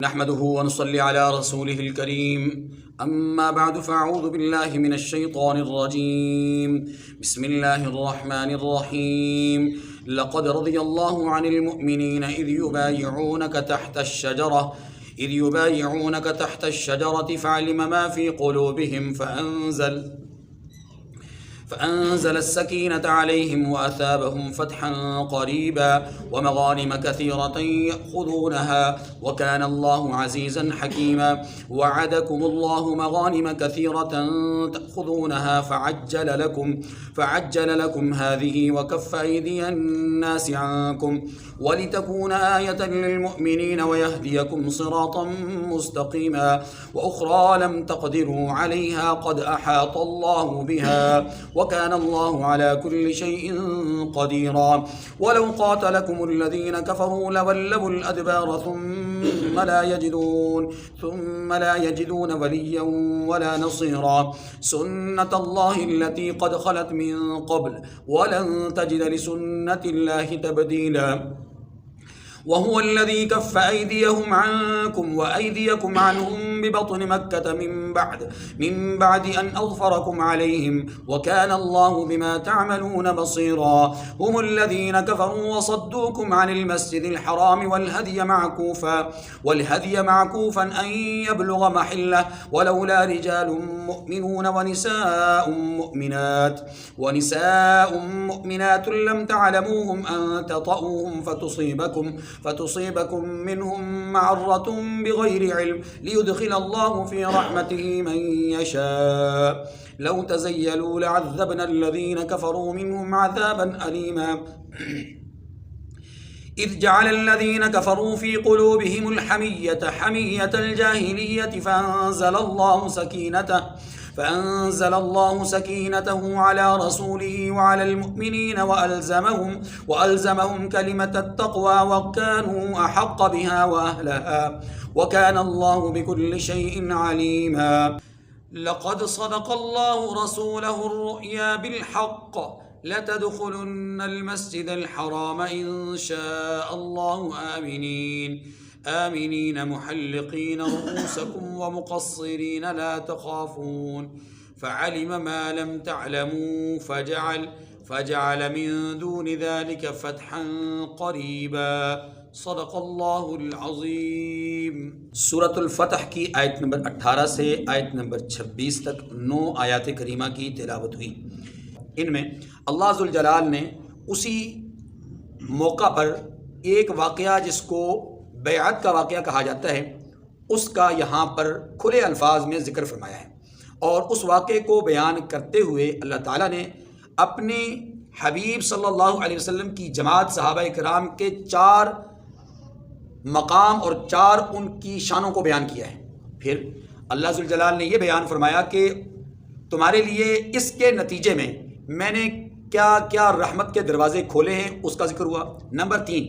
نحمده ونصلي على رسوله الكريم أما بعد فأعوذ بالله من الشيطان الرجيم بسم الله الرحمن الرحيم لقد رضي الله عن المؤمنين إذ يبايعونك تحت الشجرة فعلم ما في قلوبهم فأنزل السكينة عليهم وأثابهم فتحا قريبا ومغانم كثيرة يأخذونها وكان الله عزيزا حكيما وعدكم الله مغانم كثيرة تأخذونها فعجل لكم هذه وكف أيدي الناس عنكم ولتكون آية للمؤمنين ويهديكم صراطا مستقيما وأخرى لم تقدروا عليها قد أحاط الله بها وكان الله على كل شيء قديرا ولو قاتلكم الذين كفروا لولوا الأدبار ثم لا يجدون وليا ولا نصيرا سنة الله التي قد خلت من قبل ولن تجد لسنة الله تبديلا وهو الذي كف أيديهم عنكم وأيديكم عنهم ببطن مكة من بعد أن أظفركم عليهم وكان الله بما تعملون بصيرا هم الذين كفروا وصدوكم عن المسجد الحرام والهدي معكوفا أن يبلغ محله ولولا رجال مؤمنون ونساء مؤمنات لم تعلموهم أن تطؤوهم فتصيبكم منهم معرة بغير علم ليدخل الله في رحمته من يشاء لو تزيلوا لعذبنا الذين كفروا منهم عذابا أليما إذ جعل الذين كفروا في قلوبهم حمية الجاهلية فأنزل الله سكينته على رسوله وعلى المؤمنين وألزمهم كلمة التقوى وكانوا أحق بها وأهلها وكان الله بكل شيء عليما لقد صدق الله رسوله الرؤيا بالحق لتدخلن المسجد الحرام إن شاء الله آمنين محلقين رؤوسكم ومقصرين لا تخافون فعلم ما لم تعلموا فجعل من دون ذلك فتحا قریبا صدق اللہ العظیم۔ سورۃ الفتح کی آیت نمبر 18 سے آیت نمبر 26 تک 9 آیات کریمہ کی تلاوت ہوئی۔ ان میں اللہ ذوالجلال نے اسی موقع پر ایک واقعہ جس کو بیعت کا واقعہ کہا جاتا ہے اس کا یہاں پر کھلے الفاظ میں ذکر فرمایا ہے، اور اس واقعے کو بیان کرتے ہوئے اللہ تعالیٰ نے اپنے حبیب صلی اللہ علیہ وسلم کی جماعت صحابہ کرام کے 4 مقام اور 4 ان کی شانوں کو بیان کیا ہے۔ پھر اللہ ذوالجلال نے یہ بیان فرمایا کہ تمہارے لیے اس کے نتیجے میں میں نے کیا کیا رحمت کے دروازے کھولے ہیں اس کا ذکر ہوا۔ نمبر 3،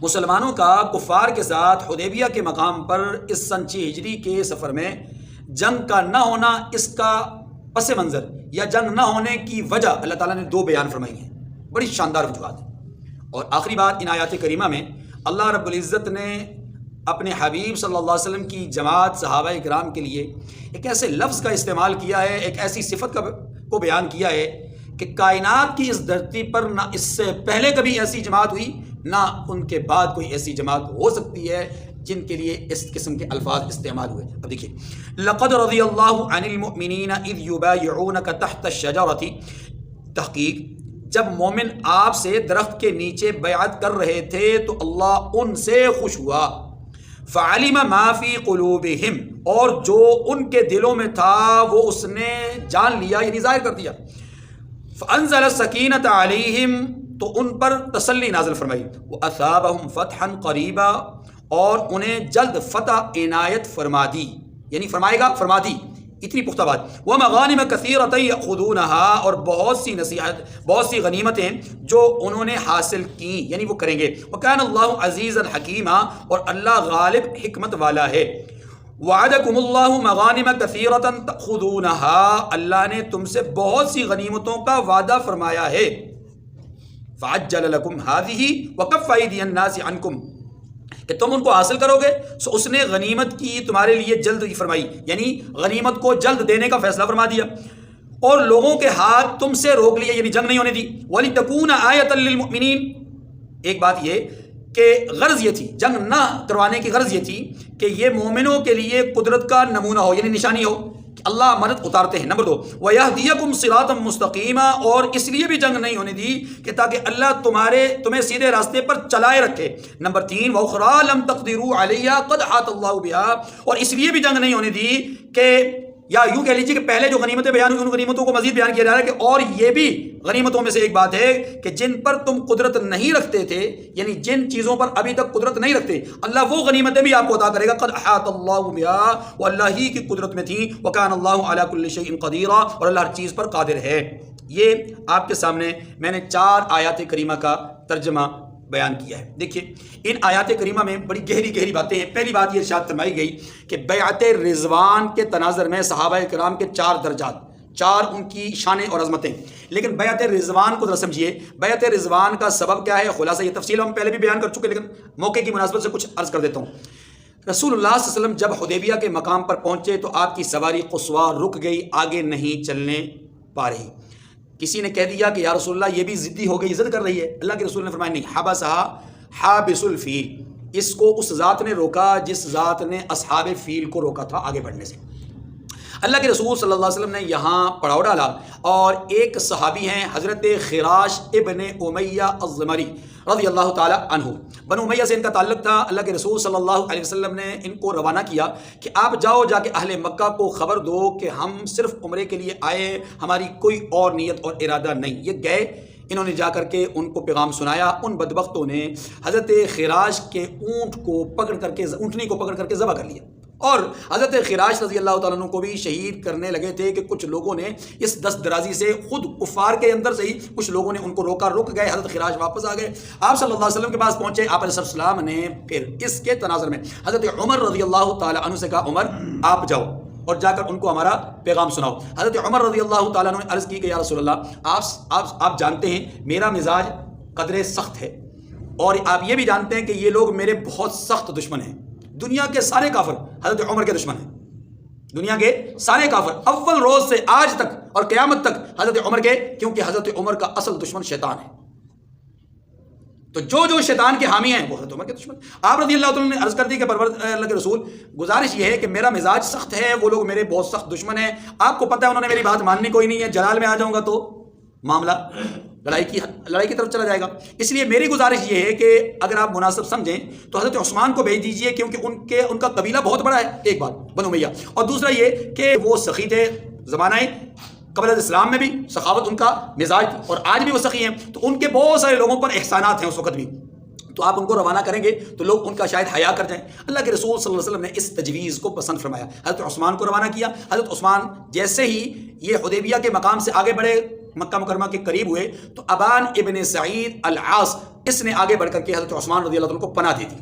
مسلمانوں کا کفار کے ساتھ حدیبیہ کے مقام پر اس سن 6 ہجری کے سفر میں جنگ کا نہ ہونا، اس کا پس منظر یا جنگ نہ ہونے کی وجہ اللہ تعالیٰ نے 2 بیان فرمائی ہیں، بڑی شاندار وجوہات ہیں۔ اور آخری بات، ان آیات کریمہ میں اللہ رب العزت نے اپنے حبیب صلی اللہ علیہ وسلم کی جماعت صحابہ کرام کے لیے ایک ایسے لفظ کا استعمال کیا ہے، ایک ایسی صفت کو بیان کیا ہے کہ کائنات کی اس دھرتی پر نہ اس سے پہلے کبھی ایسی جماعت ہوئی، نہ ان کے بعد کوئی ایسی جماعت ہو سکتی ہے جن کے لیے اس قسم کے الفاظ استعمال ہوئے۔ اب دیکھیے، لقد رضی اللہ عن المؤمنین اذ یبایعونک تحت الشجرۃ، تحقیق جب مومن آپ سے درخت کے نیچے بیعت کر رہے تھے تو اللہ ان سے خوش ہوا۔ فعلم ما فی قلوبہم، اور جو ان کے دلوں میں تھا وہ اس نے جان لیا، یعنی ظاہر کر دیا۔ فانزل السکینۃ علیہم، تو ان پر تسلی نازل فرمائی۔ وَأَثَابَهُمْ فَتْحًا قَرِيبًا، اور انہیں جلد فتح عنایت فرما دی، یعنی فرما دی، اتنی پختہ بات۔ وَمَغَانِمَ كَثِيرَةً يَأْخُذُونَهَا، اور بہت سی غنیمتیں جو انہوں نے حاصل کی، یعنی وہ کریں گے۔ وَكَانَ اللَّهُ عَزِيزًا حَكِيمًا، اور اللہ غالب حکمت والا ہے۔ وَعَدَكُمُ اللَّهُ مَغَانِمَ كَثِيرَةً تَأْخُذُونَهَا، اللہ نے تم سے بہت سی غنیمتوں کا وعدہ فرمایا ہے۔ فَعَجَّلَ لَكُمْ هَذِهِ وَكَفَّ أَيْدِيَ النَّاسِ عَنْكُمْ، کہ تم ان کو حاصل کرو گے، سو اس نے غنیمت کی تمہارے لیے جلد فرمائی، یعنی غنیمت کو جلد دینے کا فیصلہ فرما دیا، اور لوگوں کے ہاتھ تم سے روک لیے، یعنی جنگ نہیں ہونے دی۔ وَلِتَكُونَ آیَةً لِّلْمُؤْمِنِينَ، ایک بات یہ کہ غرض یہ تھی، جنگ نہ کروانے کی غرض یہ تھی کہ یہ مومنوں کے لیے قدرت کا نمونہ ہو، یعنی نشانی ہو کہ اللہ مدد اتارتے ہیں۔ نمبر 2 وَيَهْدِيَكُمْ صِرَاطًا مُسْتَقِيمًا، اور اس لیے بھی جنگ نہیں ہونے دی کہ تاکہ اللہ تمہیں سیدھے راستے پر چلائے رکھے۔ نمبر 3 وَأُخْرَىٰ لَمْ تَقْدِرُوا عَلَيْهَا قَدْ أَحَاطَ اللَّهُ بِهَا، اور اس لیے بھی جنگ نہیں ہونے دی کہ، یا یوں کہہ لیجیے کہ پہلے جو غنیمتیں بیان ہوئی ان غنیمتوں کو مزید بیان کیا جا رہا ہے کہ اور یہ بھی غنیمتوں میں سے ایک بات ہے کہ جن پر تم قدرت نہیں رکھتے تھے، یعنی جن چیزوں پر ابھی تک قدرت نہیں رکھتے، اللہ وہ غنیمتیں بھی آپ کو عطا کرے گا۔ قد احاط اللہ بها، وہ اللہ ہی کی قدرت میں تھی۔ وکان اللہ علی کل شیء قدیر، اور اللہ ہر چیز پر قادر ہے۔ یہ آپ کے سامنے میں نے 4 آیات کریمہ کا ترجمہ بیان کیا ہے۔ دیکھیے ان آیات کریمہ میں بڑی گہری باتیں ہیں۔ پہلی بات یہ ارشاد فرمائی گئی کہ بیعت رضوان کے تناظر میں صحابہ کرام کے 4 درجات، 4 ان کی شانیں اور عظمتیں، لیکن بیعت رضوان کو ذرا سمجھیے۔ بیعت رضوان کا سبب کیا ہے؟ خلاصہ یہ تفصیل ہم پہلے بھی بیان کر چکے، لیکن موقع کی مناسبت سے کچھ عرض کر دیتا ہوں۔ رسول اللہ صلی اللہ علیہ وسلم جب حدیبیہ کے مقام پر پہنچے تو آپ کی سواری قصویٰ رک گئی، آگے نہیں چلنے پا رہی۔ کسی نے کہہ دیا کہ یا رسول اللہ یہ بھی ضدی ہو گئی، ضد کر رہی ہے۔ اللہ کے رسول نے فرمایا نہیں، حبسها حابس الفیل، اس کو اس ذات نے روکا جس ذات نے اصحاب فیل کو روکا تھا آگے بڑھنے سے۔ اللہ کے رسول صلی اللہ علیہ وسلم نے یہاں پڑاؤ ڈالا، اور ایک صحابی ہیں حضرت خراش ابن امیہ الضمری رضی اللہ تعالی عنہ، بنو امیہ سے ان کا تعلق تھا۔ اللہ کے رسول صلی اللہ علیہ وسلم نے ان کو روانہ کیا کہ آپ جاؤ، جا کے اہل مکہ کو خبر دو کہ ہم صرف عمرے کے لیے آئے، ہماری کوئی اور نیت اور ارادہ نہیں۔ یہ گئے، انہوں نے جا کر کے ان کو پیغام سنایا۔ ان بدبختوں نے حضرت خراش کے اونٹنی کو پکڑ کر کے ذبح کر لیا، اور حضرت خراش رضی اللہ تعالیٰ عنہ کو بھی شہید کرنے لگے تھے کہ کچھ لوگوں نے اس دست درازی سے، خود کفار کے اندر سے ہی کچھ لوگوں نے ان کو روکا، رک گئے۔ حضرت خراش واپس آ گئے، آپ صلی اللہ علیہ وسلم کے پاس پہنچے۔ آپ علیہ السلام نے پھر اس کے تناظر میں حضرت عمر رضی اللہ تعالیٰ عنہ سے کہا عمر آپ جاؤ اور جا کر ان کو ہمارا پیغام سناؤ۔ حضرت عمر رضی اللہ تعالیٰ عنہ نے عرض کی کہ یا رسول اللہ آپ جانتے ہیں میرا مزاج قدرے سخت ہے، اور آپ یہ بھی جانتے ہیں کہ یہ لوگ میرے بہت سخت دشمن ہیں۔ دنیا کے سارے کافر حضرت عمر کے دشمن ہیں، دنیا کے سارے کافر اول روز سے آج تک اور قیامت تک حضرت عمر کے، کیونکہ حضرت عمر کا اصل دشمن شیطان ہے۔ تو جو شیطان کے حامی ہیں وہ حضرت عمر کے دشمن۔ آپ رضی اللہ تعالیٰ نے عرض کر دی کہ اللہ کے رسول گزارش یہ ہے کہ میرا مزاج سخت ہے، وہ لوگ میرے بہت سخت دشمن ہیں، آپ کو پتہ ہے انہوں نے میری بات ماننی کوئی نہیں ہے، جلال میں آ جاؤں گا تو معاملہ لڑائی کی طرف چلا جائے گا۔ اس لیے میری گزارش یہ ہے کہ اگر آپ مناسب سمجھیں تو حضرت عثمان کو بھیج دیجئے، کیونکہ ان کا قبیلہ بہت بڑا ہے، ایک بات بنو امیہ، اور دوسرا یہ کہ وہ سخی تھے زمانہ قبل اسلام میں بھی، سخاوت ان کا مزاج تھی، اور آج بھی وہ سخی ہیں، تو ان کے بہت سارے لوگوں پر احسانات ہیں اس وقت بھی، تو آپ ان کو روانہ کریں گے تو لوگ ان کا شاید حیا کر جائیں۔ اللہ کے رسول صلی اللہ علیہ وسلم نے اس تجویز کو پسند فرمایا، حضرت عثمان کو روانہ کیا۔ حضرت عثمان جیسے ہی یہ حدیبیہ کے مقام سے آگے بڑھے، مکہ مکرمہ کے قریب ہوئے، تو ابان ابن سعید العاص اس نے آگے بڑھ کر کے حضرت عثمان رضی اللہ عنہ کو پناہ دے دی۔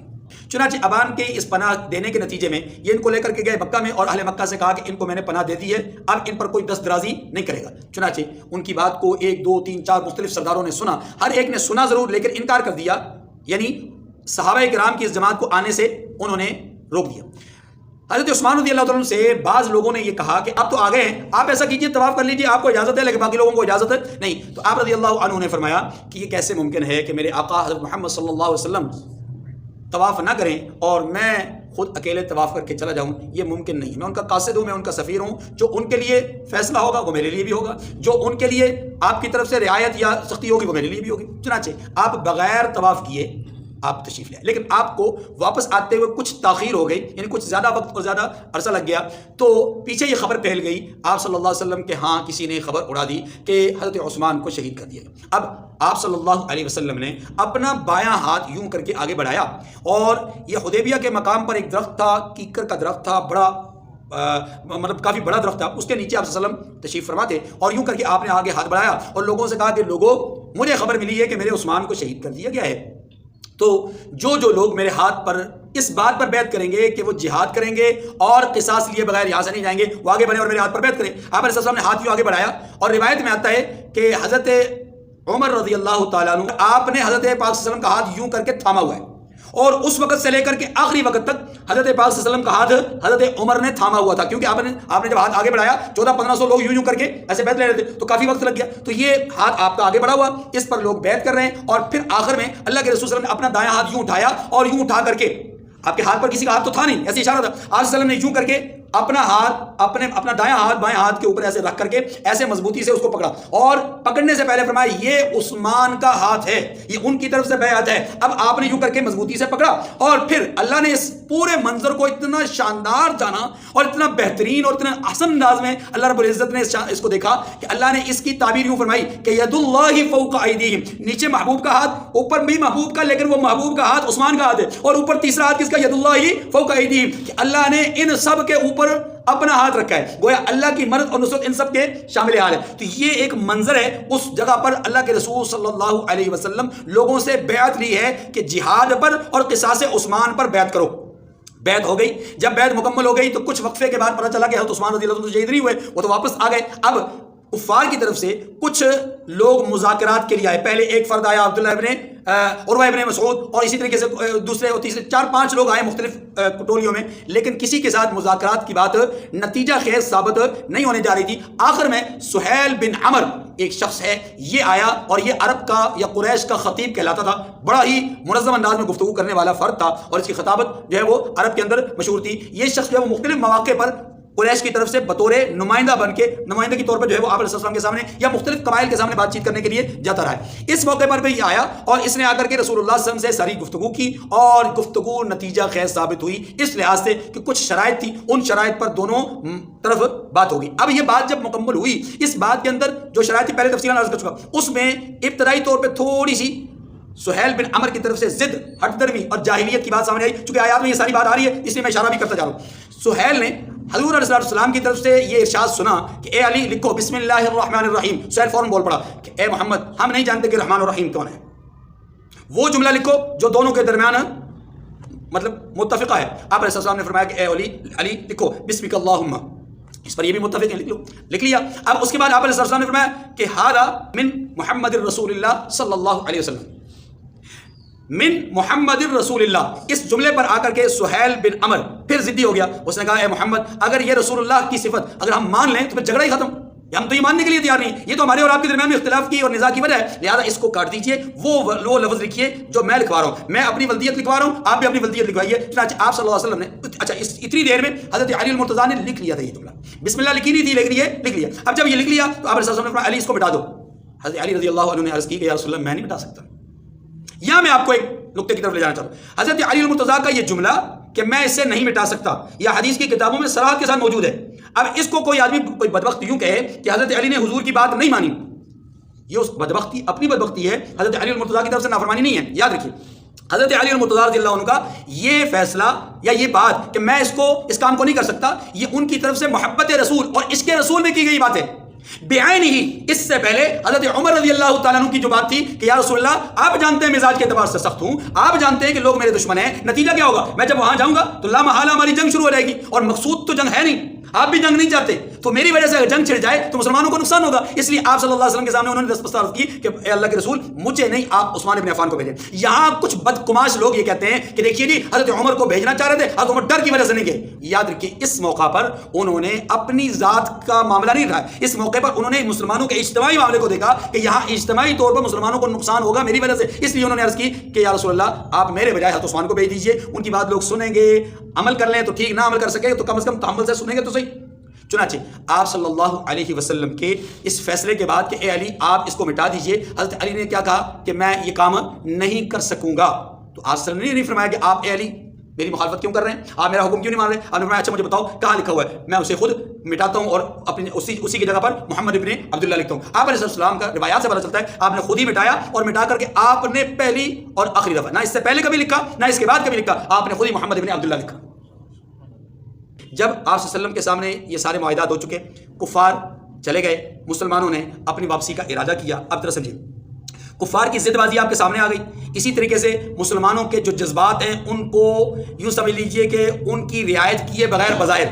چنانچہ ابان کے اس پناہ دینے کے نتیجے میں یہ ان کو لے کر کے گئے مکہ میں، اور اہل مکہ سے کہا کہ ان کو میں نے پناہ دے دی ہے، اب ان پر کوئی دست درازی نہیں کرے گا۔ چنانچہ ان کی بات کو 1 2 3 4 مختلف سرداروں نے سنا، ہر ایک نے سنا ضرور لیکن انکار کر دیا، یعنی صحابہ کرام کی اس جماعت کو آنے سے انہوں نے روک دیا۔ حضرت عثمان رضی اللہ عنہ سے بعض لوگوں نے یہ کہا کہ اب تو آ گئے ہیں، آپ ایسا کیجئے طواف کر لیجئے، آپ کو اجازت ہے، لیکن باقی لوگوں کو اجازت ہے نہیں۔ تو آپ رضی اللہ عنہ نے فرمایا کہ یہ کیسے ممکن ہے کہ میرے آقا حضرت محمد صلی اللہ علیہ وسلم طواف نہ کریں اور میں خود اکیلے طواف کر کے چلا جاؤں، یہ ممکن نہیں۔ میں ان کا قاصد ہوں، میں ان کا سفیر ہوں، جو ان کے لیے فیصلہ ہوگا وہ میرے لیے بھی ہوگا، جو ان کے لیے آپ کی طرف سے رعایت یا سختی ہوگی وہ میرے لیے بھی ہوگی۔ چنانچہ آپ بغیر طواف کیے آپ تشریف لے، لیکن آپ کو واپس آتے ہوئے کچھ تاخیر ہو گئی، یعنی کچھ زیادہ وقت اور زیادہ عرصہ لگ گیا، تو پیچھے یہ خبر پھیل گئی آپ صلی اللہ علیہ وسلم کے ہاں کسی نے خبر اڑا دی کہ حضرت عثمان کو شہید کر دیا گیا۔ اب آپ صلی اللہ علیہ وسلم نے اپنا بایاں ہاتھ یوں کر کے آگے بڑھایا، اور یہ حدیبیہ کے مقام پر ایک درخت تھا، کیکر کا درخت تھا، بڑا مطلب کافی بڑا درخت تھا، اس کے نیچے آپ صلی اللہ علیہ وسلم تشریف فرما تھے، اور یوں کر کے آپ نے آگے ہاتھ بڑھایا اور لوگوں سے کہا کہ لوگوں مجھے خبر ملی ہے کہ میرے عثمان کو شہید کر دیا گیا ہے، تو جو لوگ میرے ہاتھ پر اس بات پر بیعت کریں گے کہ وہ جہاد کریں گے اور قصاص لیے بغیر یہاں سے نہیں جائیں گے، وہ آگے بڑھیں اور میرے ہاتھ پر بیعت کریں۔ آپ علیہ السلام نے ہاتھ یوں آگے بڑھایا، اور روایت میں آتا ہے کہ حضرت عمر رضی اللہ تعالیٰ عنہ آپ نے حضرت پاک صلی اللہ علیہ وسلم کا ہاتھ یوں کر کے تھاما ہوا ہے، اور اس وقت سے لے کر کے آخری وقت تک حضرت پاک صلی اللہ علیہ وسلم کا ہاتھ حضرت عمر نے تھاما ہوا تھا، کیونکہ آپ نے جب ہاتھ آگے بڑھایا 1400-1500 لوگ یوں کر کے ایسے بیعت لے رہے تھے تو کافی وقت لگ گیا، تو یہ ہاتھ آپ کا آگے بڑھا ہوا، اس پر لوگ بیعت کر رہے ہیں، اور پھر آخر میں اللہ کے رسول صلی اللہ علیہ وسلم نے اپنا دایاں ہاتھ یوں اٹھایا اور یوں اٹھا کر کے، آپ کے ہاتھ پر کسی کا ہاتھ تو تھا نہیں، ایسے اشارہ تھا، آپ صلی اللہ علیہ وسلم نے یوں کر کے اپنا ہاتھ اپنا دایاں ہاتھ بائیں ہاتھ کے اوپر ایسے رکھ کر کے ایسے مضبوطی سے اس کو پکڑا، اور پکڑنے سے پہلے فرمایا یہ عثمان کا ہاتھ ہے، یہ ان کی طرف سے بیعت ہے۔ اب آپ نے یوں کر کے مضبوطی سے پکڑا، اور پھر اللہ نے اس پورے منظر کو اتنا شاندار جانا اور اتنا بہترین اور اتنا احسن انداز میں اللہ رب العزت نے اس کو دیکھا کہ اللہ نے اس کی تعبیر یوں فرمائی کہ ید اللہ فوق ایدیہم، نیچے محبوب کا ہاتھ، اوپر بھی محبوب کا، لیکن وہ محبوب کا ہاتھ عثمان کا ہاتھ ہے، اور اوپر تیسرا ہاتھ کس کا؟ ید اللہ فوق ایدیہم، کہ اللہ نے ان سب کے اوپر اپنا ہاتھ رکھا ہے، گویا اللہ کی مدد اور نصرت ان سب کے شامل حال ہے۔ تو یہ ایک منظر ہے، اس جگہ پر اللہ کے رسول صلی اللہ علیہ وسلم لوگوں سے بیعت لی ہے کہ جہاد پر اور قصاص عثمان پر بیعت کرو۔ بیعت ہو گئی، جب بیعت مکمل ہو گئی تو کچھ وقفے کے بعد پتہ چلا کہ حضرت عثمان رضی اللہ عنہ شہید نہیں ہوئے، وہ تو واپس آ گئے۔ اب کفار کی طرف سے کچھ لوگ مذاکرات کے لیے آئے، پہلے ایک فرد آیا عبداللہ ابن عروہ ابن مسعود، اور اسی طریقے سے دوسرے اور تیسرے 4-5 لوگ آئے مختلف ٹولیوں میں، لیکن کسی کے ساتھ مذاکرات کی بات نتیجہ خیز ثابت نہیں ہونے جا رہی تھی۔ آخر میں سہیل بن عمر ایک شخص ہے، یہ آیا، اور یہ عرب کا یا قریش کا خطیب کہلاتا تھا، بڑا ہی منظم انداز میں گفتگو کرنے والا فرد تھا، اور اس کی خطابت جو ہے وہ عرب کے اندر مشہور تھی۔ یہ شخص جو ہے وہ مختلف مواقع پر قریش کی طرف سے بطور نمائندہ بن کے، نمائندہ کے طور پر جو ہے وہ آپ علیہ السلام کے سامنے یا مختلف قبائل کے سامنے بات چیت کرنے کے لیے جاتا رہا ہے۔ اس موقع پر بھی یہ آیا اور اس نے آ کر کے رسول اللہ صلی اللہ علیہ وسلم سے ساری گفتگو کی، اور گفتگو نتیجہ خیز ثابت ہوئی اس لحاظ سے کہ کچھ شرائط تھی، ان شرائط پر دونوں طرف بات ہوگی۔ اب یہ بات جب مکمل ہوئی، اس بات کے اندر جو شرائط تھی پہلے تفصیلاً عرض کر چکا، اس میں ابتدائی طور پہ تھوڑی سی سہیل بن عمر کی طرف سے ضد، ہٹ درمی اور جاہلیت کی بات سامنے آئی، چونکہ آیات میں یہ ساری بات آ رہی ہے اس لیے میں اشارہ بھی کرتا جا رہا ہوں۔ سہیل نے حضور علیہ السلام کی طرف سے یہ ارشاد سنا کہ اے علی لکھو بسم اللہ الرحمن الرحیم، سہیل فوراً بول پڑا کہ اے محمد ہم نہیں جانتے کہ رحمان اور رحیم کون ہے، وہ جملہ لکھو جو دونوں کے درمیان مطلب متفقہ ہے۔ آپ علیہ السلام نے فرمایا کہ اے علی لکھو بسمک اللہم، اس پر یہ بھی متفق ہے، لکھ لیا۔ اب اس کے بعد آپ علیہ السلام نے فرمایا کہ ھذا من محمد الرسول اللہ صلی اللہ علیہ وسلم، من محمد الرسول اللہ، اس جملے پر آ کر کے سہیل بن عمر پھر ضدی ہو گیا، اس نے کہا اے محمد اگر یہ رسول اللہ کی صفت اگر ہم مان لیں تو پھر جھگڑا ہی ختم، ہم تو یہ ماننے کے لیے تیار نہیں، یہ تو ہمارے اور آپ کے درمیان میں اختلاف کی اور نزاع کی وجہ ہے، لہذا اس کو کاٹ دیجئے، وہ لفظ لکھیے جو میں لکھوا رہا ہوں، میں اپنی ولدیت لکھوا رہا ہوں، آپ بھی اپنی ولدیت لکھوائیے۔ چنانچہ آپ صلی اللہ علیہ وسلم نے اچھا اتنی دیر میں حضرت علی المرتضیٰ نے لکھ لیا تھا یہ جملہ، بسم اللہ لکھی نہیں تھی لیکن یہ لکھ لیا۔ اب جب یہ لکھ لیا تو آپ علیہ السلام نے فرمایا علی اس کو مٹا دو۔ حضرت علی رضی اللہ عنہ نے عرض کی کہ یا رسول اللہ میں نہیں مٹا سکتا۔ یہاں میں آپ کو ایک نقطے کی طرف لے جانا چاہتا ہوں، حضرت علی المرتضیٰ کا یہ جملہ کہ میں اس سے نہیں مٹا سکتا، یہ حدیث کی کتابوں میں صراحت کے ساتھ موجود ہے۔ اب اس کو کوئی آدمی کوئی بدبخت یوں کہے کہ حضرت علی نے حضور کی بات نہیں مانی، یہ اس بدبختی اپنی بدبختی ہے، حضرت علی المرتضیٰ کی طرف سے نافرمانی نہیں ہے۔ یاد رکھیے حضرت علی المرتضیٰ رضی اللہ عنہ کا یہ فیصلہ یا یہ بات کہ میں اس کام کو نہیں کر سکتا، یہ ان کی طرف سے محبت رسول اور عشق رسول میں کی گئی بات ہے بعین ہی۔ اس سے پہلے حضرت عمر رضی اللہ تعالیٰ عنہ کی جو بات تھی کہ یا رسول اللہ آپ جانتے ہیں مزاج کے اعتبار سے سخت ہوں، آپ جانتے ہیں کہ لوگ میرے دشمن ہیں، نتیجہ کیا ہوگا، میں جب وہاں جاؤں گا تو لا محالہ ہماری جنگ شروع ہو جائے گی، اور مقصود تو جنگ ہے نہیں، آپ بھی جنگ نہیں چاہتے، تو میری وجہ سے اگر جنگ چھڑ جائے تو مسلمانوں کو نقصان ہوگا، اس لیے آپ صلی اللہ علیہ وسلم کے سامنے انہوں نے دستبردار کی کہ اے اللہ کے رسول مجھے نہیں، آپ عثمان بن عفان کو بھیجیں۔ یہاں کچھ بدقماش لوگ یہ کہتے ہیں کہ دیکھیے جی حضرت عمر کو بھیجنا چاہ رہے تھے، حضرت عمر ڈر کی وجہ سے نہیں گئے۔ یاد رکھیے اس موقع پر انہوں نے اپنی ذات کا معاملہ نہیں رہا، اس موقع پر انہوں نے مسلمانوں کے اجتماعی معاملے کو دیکھا کہ یہاں اجتماعی طور پر مسلمانوں کو نقصان ہوگا میری وجہ سے، اس لیے انہوں نے عرض کی کہ یا رسول اللہ آپ میرے بجائے حضرت عثمان کو بھیج دیجیے، ان کی بات لوگ سنیں گے، عمل کر لیں تو ٹھیک، نہ عمل کر سکے تو کم از کم تحمل سے سنیں گے تو صحیح۔ چنانچہ آپ صلی اللہ علیہ وسلم کے اس فیصلے کے بعد کہ اے علی آپ اس کو مٹا دیجئے، حضرت علی نے کیا کہا کہ میں یہ کام نہیں کر سکوں گا، تو آپ صلی اللہ علیہ وسلم نے نہیں فرمایا کہ آپ اے علی میری مخالفت کیوں کر رہے ہیں، آپ میرا حکم کیوں نہیں مان رہے، آپ نے فرمایا اچھا مجھے بتاؤ کہاں لکھا ہوا ہے، میں اسے خود مٹاتا ہوں اور اپنی اسی کی جگہ پر محمد ابن عبداللہ لکھتا ہوں۔ آپ علیہ السلام کا روایات سے پتہ چلتا ہے آپ نے خود ہی مٹایا، اور مٹا کر کے آپ نے پہلی اور آخری دفعہ، نہ اس سے پہلے کبھی لکھا نہ اس کے بعد کبھی لکھا، آپ نے خود ہی محمد ابن عبداللہ لکھا۔ جب آپ صلی اللہ علیہ وسلم کے سامنے یہ سارے معاہدات ہو چکے، کفار چلے گئے، مسلمانوں نے اپنی واپسی کا ارادہ کیا۔ اب ذرا سمجھیے کفار کی ضد بازی آپ کے سامنے آ گئی، اسی طریقے سے مسلمانوں کے جو جذبات ہیں ان کو یوں سمجھ لیجئے کہ ان کی رعایت کیے بغیر بظاہر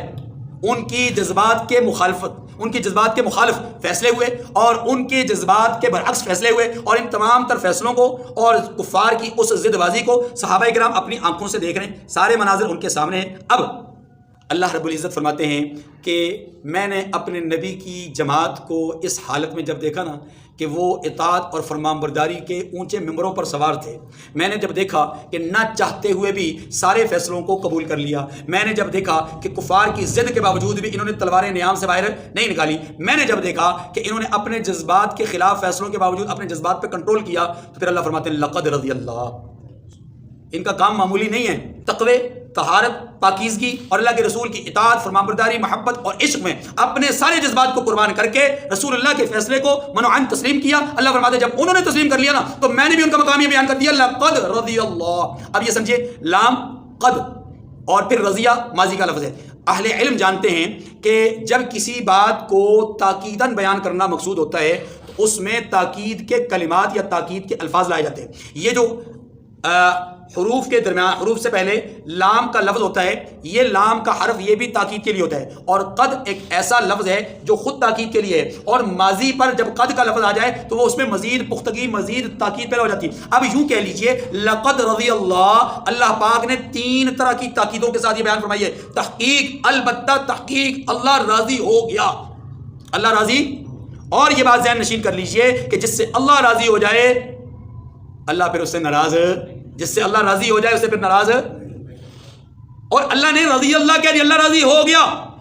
ان کی جذبات کے مخالفت ان کے جذبات کے مخالف فیصلے ہوئے اور ان کے جذبات کے برعکس فیصلے ہوئے، اور ان تمام تر فیصلوں کو اور کفار کی اس ضد بازی کو صحابہ کرام اپنی آنکھوں سے دیکھ رہے ہیں، سارے مناظر ان کے سامنے ہیں۔ اب اللہ رب العزت فرماتے ہیں کہ میں نے اپنے نبی کی جماعت کو اس حالت میں جب دیکھا نا کہ وہ اطاعت اور فرمان برداری کے اونچے ممبروں پر سوار تھے، میں نے جب دیکھا کہ نہ چاہتے ہوئے بھی سارے فیصلوں کو قبول کر لیا، میں نے جب دیکھا کہ کفار کی ضد کے باوجود بھی انہوں نے تلواریں نیام سے باہر نہیں نکالی، میں نے جب دیکھا کہ انہوں نے اپنے جذبات کے خلاف فیصلوں کے باوجود اپنے جذبات پہ کنٹرول کیا، تو پھر اللہ فرماتے ہیں لقد رضی اللہ، ان کا کام معمولی نہیں ہے، تقوی، طہارت، پاکیزگی اور اللہ کے رسول کی اطاعت، فرمانبرداری، محبت اور عشق میں اپنے سارے جذبات کو قربان کر کے رسول اللہ کے فیصلے کو منوعاً تسلیم کیا۔ اللہ فرماتے ہیں جب انہوں نے تسلیم کر لیا نا تو میں نے بھی ان کا مقام یہ بیان کر دیا، لقد رضی اللہ۔ اب یہ سمجھے، لام قد اور پھر رضیہ ماضی کا لفظ ہے۔ اہل علم جانتے ہیں کہ جب کسی بات کو تاکیداً بیان کرنا مقصود ہوتا ہے تو اس میں تاکید کے کلمات یا تاکید کے الفاظ لائے جاتے ہیں۔ یہ جو حروف کے درمیان، حروف سے پہلے لام کا لفظ ہوتا ہے، یہ لام کا حرف یہ بھی تاکید کے لیے ہوتا ہے، اور قد ایک ایسا لفظ ہے جو خود تاکید کے لیے ہے، اور ماضی پر جب قد کا لفظ آ جائے تو وہ اس میں مزید پختگی، مزید تاکید پیدا ہو جاتی ہے۔ اب یوں کہہ لیجئے لقد رضی اللہ، اللہ پاک نے 3 طرح کی تاکیدوں کے ساتھ یہ بیان فرمائی ہے۔ تحقیق، البتہ تحقیق، اللہ راضی ہو گیا، اللہ راضی، اور یہ بات ذہن نشین کر لیجئے کہ جس سے اللہ راضی ہو جائے اللہ پھر اس سے ناراض، جس سے اللہ راضی ہو جائے اس سے پھر ناراض، اور اللہ نے رضی اللہ کہہ دیا، اللہ راضی ہو گیا،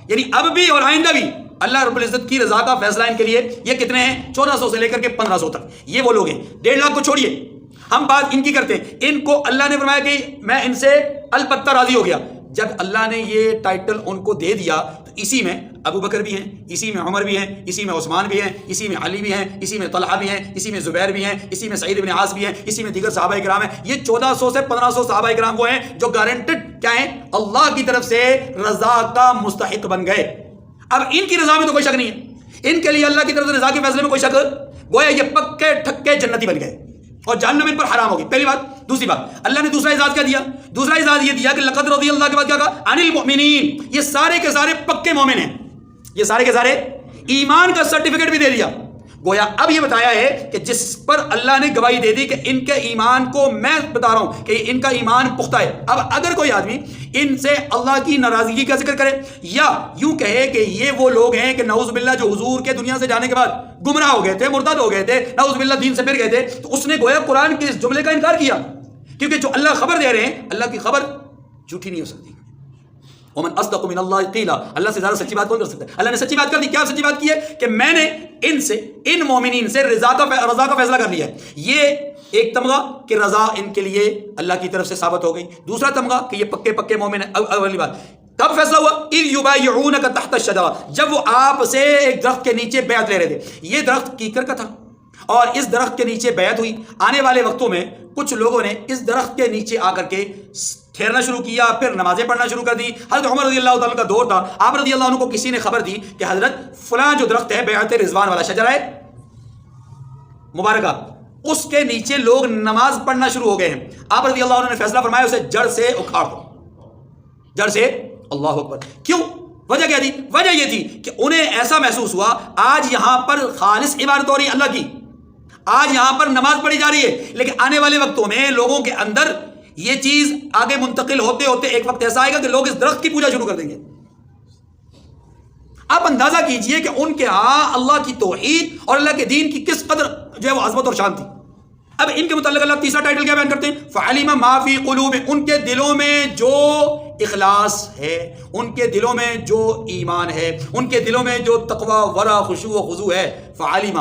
یعنی اب بھی اور آئندہ بھی اللہ رب العزت کی رضا کا فیصلہ ان کے لیے۔ یہ کتنے ہیں؟ 1400 سے لے کر کے 1500 تک، یہ وہ لوگ ہیں۔ 1.5 لاکھ کو چھوڑیے، ہم بات ان کی کرتے ہیں۔ ان کو اللہ نے فرمایا کہ میں ان سے البتہ راضی ہو گیا۔ جب اللہ نے یہ ٹائٹل ان کو دے دیا تو اسی میں ابو بکر بھی ہیں، اسی میں عمر بھی ہیں، اسی میں عثمان بھی ہیں، اسی میں علی بھی ہیں، اسی میں طلحہ بھی ہیں، اسی میں زبیر بھی ہیں، اسی میں سعید بن عاص بھی ہیں، اسی میں دیگر صحابہ کرام ہیں۔ یہ 1400 سے 1500 صحابہ کرام وہ ہیں جو گارنٹڈ کیا ہیں؟ اللہ کی طرف سے رضا کا مستحق بن گئے۔ اب ان کی رضا میں تو کوئی شک نہیں ہے، ان کے لیے اللہ کی طرف سے رضا کے فیصلے میں کوئی شک، گویا یہ پکے ٹھکے جنتی بن گئے اور جہنم ان پر حرام ہوگی۔ پہلی بات۔ دوسری بات، اللہ نے دوسرا اعزاز کیا دیا؟ دوسرا اعزاز یہ دیا کہ لقد رضی اللہ کے بعد کیا کہا؟ عن المؤمنین، یہ سارے کے سارے پکے مومن ہیں، یہ سارے کے سارے ایمان کا سرٹیفکیٹ بھی دے دیا۔ گویا اب یہ بتایا ہے کہ جس پر اللہ نے گواہی دے دی کہ ان کے ایمان کو میں بتا رہا ہوں کہ ان کا ایمان پختہ ہے۔ اب اگر کوئی آدمی ان سے اللہ کی ناراضگی کا ذکر کرے یا یوں کہے کہ یہ وہ لوگ ہیں کہ نعوذ باللہ جو حضور کے دنیا سے جانے کے بعد گمراہ ہو گئے تھے، مرتد ہو گئے تھے، نعوذ باللہ دین سے پھر گئے تھے، تو اس نے گویا قرآن کے اس جملے کا انکار کیا، کیونکہ جو اللہ خبر دے رہے ہیں اللہ کی خبر جھوٹی نہیں ہو سکتی۔ ومن اصدق من اللہ قیلا، اللہ سے زیادہ سچی بات کون کر سکتا ہے؟ اللہ نے سچی بات کر دی۔ کیا سچی بات کی ہے؟ کہ میں نے ان سے، ان مومنین سے رضا کا فیصلہ کر لیا ہے۔ یہ ایک تمغہ کہ رضا ان کے لیے اللہ کی طرف سے ثابت ہو گئی، دوسرا تمغہ کہ یہ پکے پکے مومن ہیں۔ اگلی بات کب فیصلہ ہوا؟ اذ یبایعونک تحت الشجرہ، جب وہ آپ سے ایک درخت کے نیچے بیعت لے رہے تھے۔ یہ درخت کیکر کا تھا اور اس درخت کے نیچے بیعت ہوئی۔ آنے والے وقتوں میں کچھ لوگوں نے اس درخت کے نیچے آ کر کے ٹھہرنا شروع کیا، پھر نمازیں پڑھنا شروع کر دی۔ حضرت عمر رضی اللہ تعالیٰ کا دور تھا، آپ رضی اللہ عنہ کو کسی نے خبر دی کہ حضرت فلاں جو درخت ہے بیعت رضوان والا شجرہ ہے مبارکہ، اس کے نیچے لوگ نماز پڑھنا شروع ہو گئے ہیں۔ آپ رضی اللہ عنہ نے فیصلہ فرمایا اسے جڑ سے اکھاڑ دو، جڑ سے۔ اللہ اکبر۔ کیوں؟ وجہ کیا تھی؟ وجہ یہ تھی کہ انہیں ایسا محسوس ہوا آج یہاں پر خالص عبادت ہو رہی ہے اللہ کی، آج یہاں پر نماز پڑھی جا رہی ہے، لیکن آنے والے وقتوں میں لوگوں کے اندر یہ چیز آگے منتقل ہوتے ہوتے ایک وقت ایسا آئے گا کہ لوگ اس درخت کی پوجا شروع کر دیں گے۔ آپ اندازہ کیجئے کہ ان کے ہاں اللہ کی توحید اور اللہ کے دین کی کس قدر جو ہے وہ عظمت اور شان تھی۔ اب ان کے متعلق اللہ تیسرا ٹائٹل کیا بیان کرتے ہیں؟ فعلم ما فی قلوب، ان کے دلوں میں جو اخلاص ہے، ان کے دلوں میں جو ایمان ہے، ان کے دلوں میں جو تقوی، ورع، خشوع و خضوع ہے، فعلم،